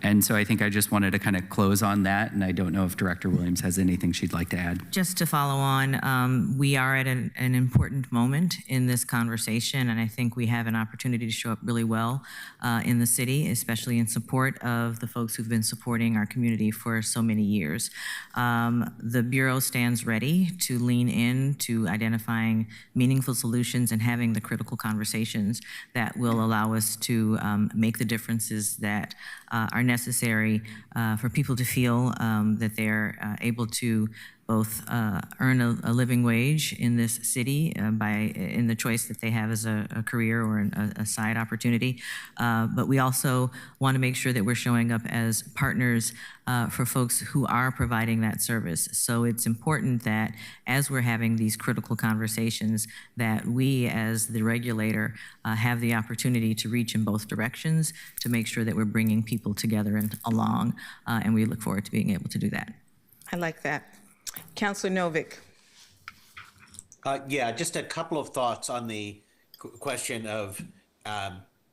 Speaker 18: And so I think I just wanted to kind of close on that, and I don't know if Director Williams has anything she'd like to add.
Speaker 17: Just to follow on, we are at an important moment in this conversation, and I think we have an opportunity to show up really well in the city, especially in support of the folks who've been supporting our community for so many years. The Bureau stands ready to lean in to identifying meaningful solutions and having the critical conversations that will allow us to make the differences that are necessary for people to feel that they're able to both earn a living wage in this city in the choice that they have as a career or a side opportunity. But we also want to make sure that we're showing up as partners for folks who are providing that service. So it's important that as we're having these critical conversations, that we as the regulator have the opportunity to reach in both directions to make sure that we're bringing people together and along. And we look forward to being able to do that.
Speaker 1: I like that. Councilor Novick.
Speaker 4: Yeah, just a couple of thoughts on the question of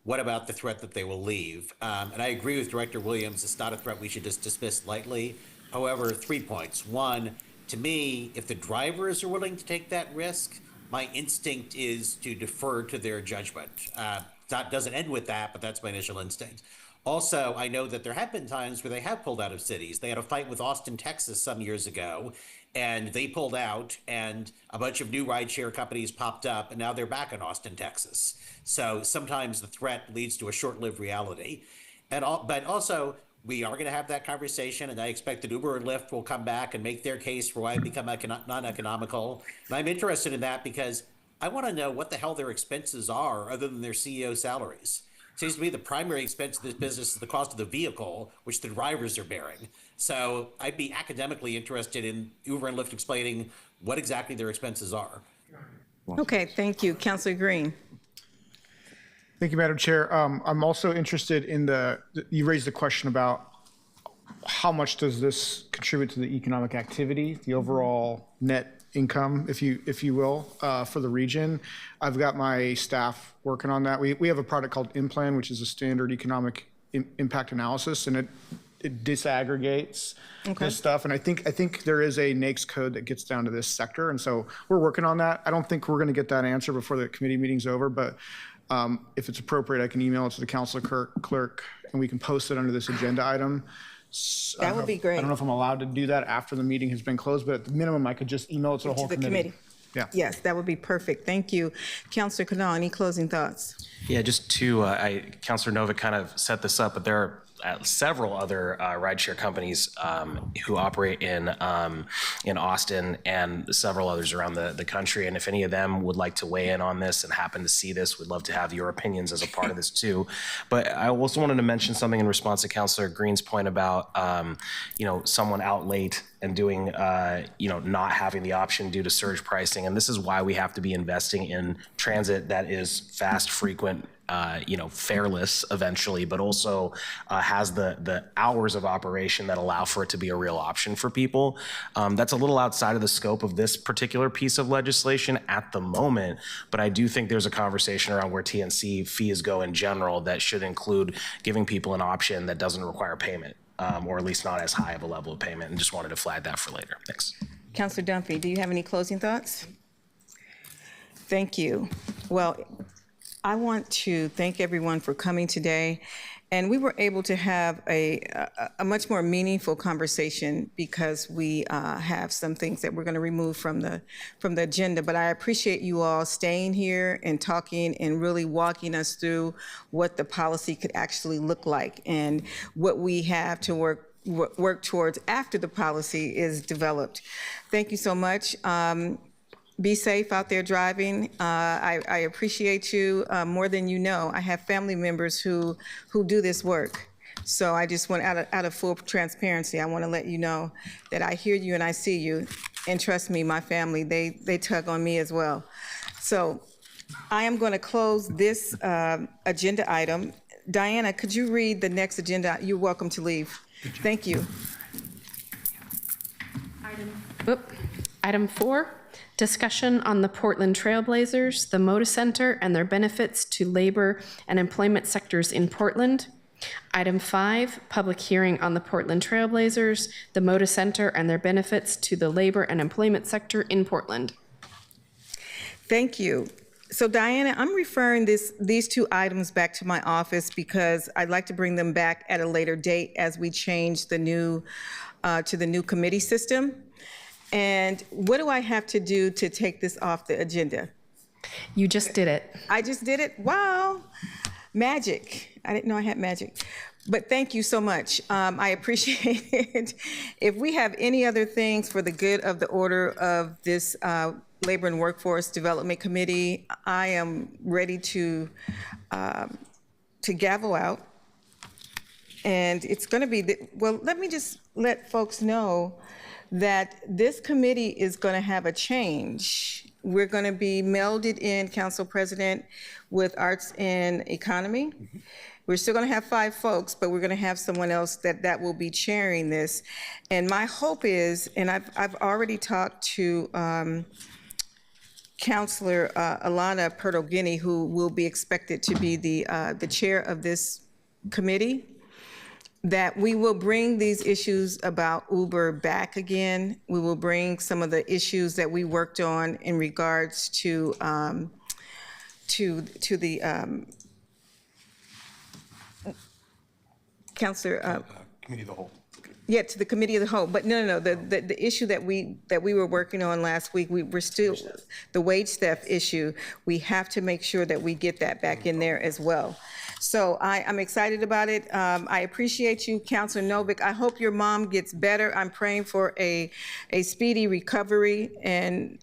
Speaker 4: what about the threat that they will leave? And I agree with Director Williams, it's not a threat we should just dismiss lightly. However, 3 points. One, to me, if the drivers are willing to take that risk, my instinct is to defer to their judgment. That doesn't end with that, but that's my initial instinct. Also, I know that there have been times where they have pulled out of cities. They had a fight with Austin, Texas some years ago, and they pulled out, and a bunch of new rideshare companies popped up, and now they're back in Austin, Texas. So sometimes the threat leads to a short-lived reality. But also, we are going to have that conversation, and I expect that Uber and Lyft will come back and make their case for why it become non-economical. And I'm interested in that because I want to know what the hell their expenses are other than their CEO salaries. It seems to me the primary expense of this business is the cost of the vehicle, which the drivers are bearing. So I'd be academically interested in Uber and Lyft explaining what exactly their expenses are.
Speaker 1: Okay, thank you. Councilor Green.
Speaker 15: Thank you, Madam Chair. I'm also interested in you raised the question about how much does this contribute to the economic activity, the overall net income, if you will, for the region. I've got my staff working on that. We have a product called IMPLAN, which is a standard economic impact analysis, and it disaggregates this stuff. And I think there is a NAICS code that gets down to this sector, and so we're working on that. I don't think we're going to get that answer before the committee meeting's over, but if it's appropriate, I can email it to the council clerk, and we can post it under this agenda item.
Speaker 1: That would be great.
Speaker 15: I don't know if I'm allowed to do that after the meeting has been closed, but at the minimum, I could just email it to the whole committee. Yeah.
Speaker 1: Yes, that would be perfect. Thank you. Councilor Kanal, any closing thoughts?
Speaker 16: Yeah, just Councilor Novick kind of set this up, but there are several other rideshare companies who operate in Austin and several others around the country. And if any of them would like to weigh in on this and happen to see this, we'd love to have your opinions as a part of this too. But I also wanted to mention something in response to Councilor Green's point about someone out late and doing not having the option due to surge pricing. And this is why we have to be investing in transit that is fast, frequent, fareless eventually, but also has the hours of operation that allow for it to be a real option for people. That's a little outside of the scope of this particular piece of legislation at the moment, but I do think there's a conversation around where TNC fees go in general that should include giving people an option that doesn't require payment, or at least not as high of a level of payment, and just wanted to flag that for later. Thanks.
Speaker 1: Councilor Dunphy, do you have any closing thoughts? Thank you. Well, I want to thank everyone for coming today. And we were able to have a much more meaningful conversation because we have some things that we're going to remove from the agenda. But I appreciate you all staying here and talking and really walking us through what the policy could actually look like and what we have to work towards after the policy is developed. Thank you so much. Be safe out there driving. I appreciate you more than you know. I have family members who do this work. So I just want, out of full transparency, I want to let you know that I hear you and I see you. And trust me, my family, they tug on me as well. So I am going to close this agenda item. Diana, could you read the next agenda? You're welcome to leave. Thank you.
Speaker 2: Item 4, discussion on the Portland Trailblazers, the Moda Center, and their benefits to labor and employment sectors in Portland. Item 5, public hearing on the Portland Trailblazers, the Moda Center, and their benefits to the labor and employment sector in Portland.
Speaker 1: Thank you. So Diana, I'm referring these two items back to my office because I'd like to bring them back at a later date as we change the new to the new committee system. And what do I have to do to take this off the agenda?
Speaker 2: You just did it.
Speaker 1: I just did it? Wow. Magic. I didn't know I had magic. But thank you so much. I appreciate it. If we have any other things for the good of the order of this Labor and Workforce Development Committee, I am ready to gavel out. And it's going to be, well, let me just let folks know that this committee is going to have a change. We're going to be melded in, Council President, with Arts and Economy. We're still going to have 5 folks, but we're going to have someone else that will be chairing this. And my hope is, and I've already talked to Councilor Alana Pertogini, who will be expected to be the chair of this committee, that we will bring these issues about Uber back again. We will bring some of the issues that we worked on in regards to the Councilor.
Speaker 14: Committee of the whole.
Speaker 1: Yeah, to the committee of the whole. But no. The issue that we were working on last week, we're still the wage theft issue. We have to make sure that we get that back in there as well. So I'm excited about it. I appreciate you, Councilor Novick. I hope your mom gets better. I'm praying for a speedy recovery and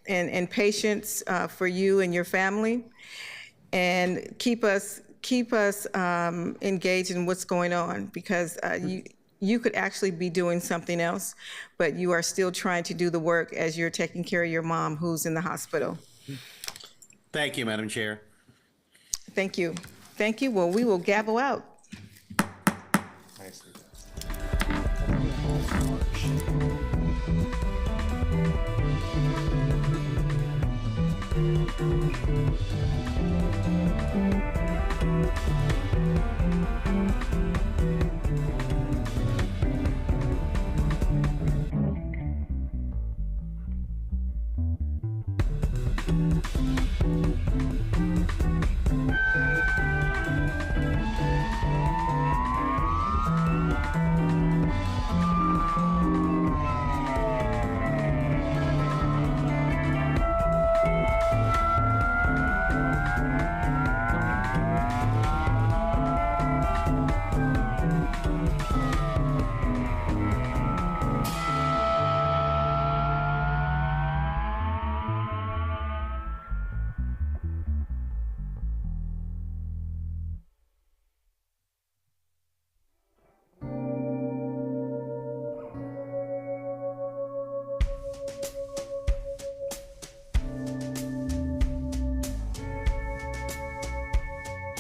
Speaker 1: patience for you and your family. And keep us engaged in what's going on, because you could actually be doing something else, but you are still trying to do the work as you're taking care of your mom who's in the hospital.
Speaker 4: Thank you, Madam Chair.
Speaker 1: Thank you. Thank you. Well, we will gavel out.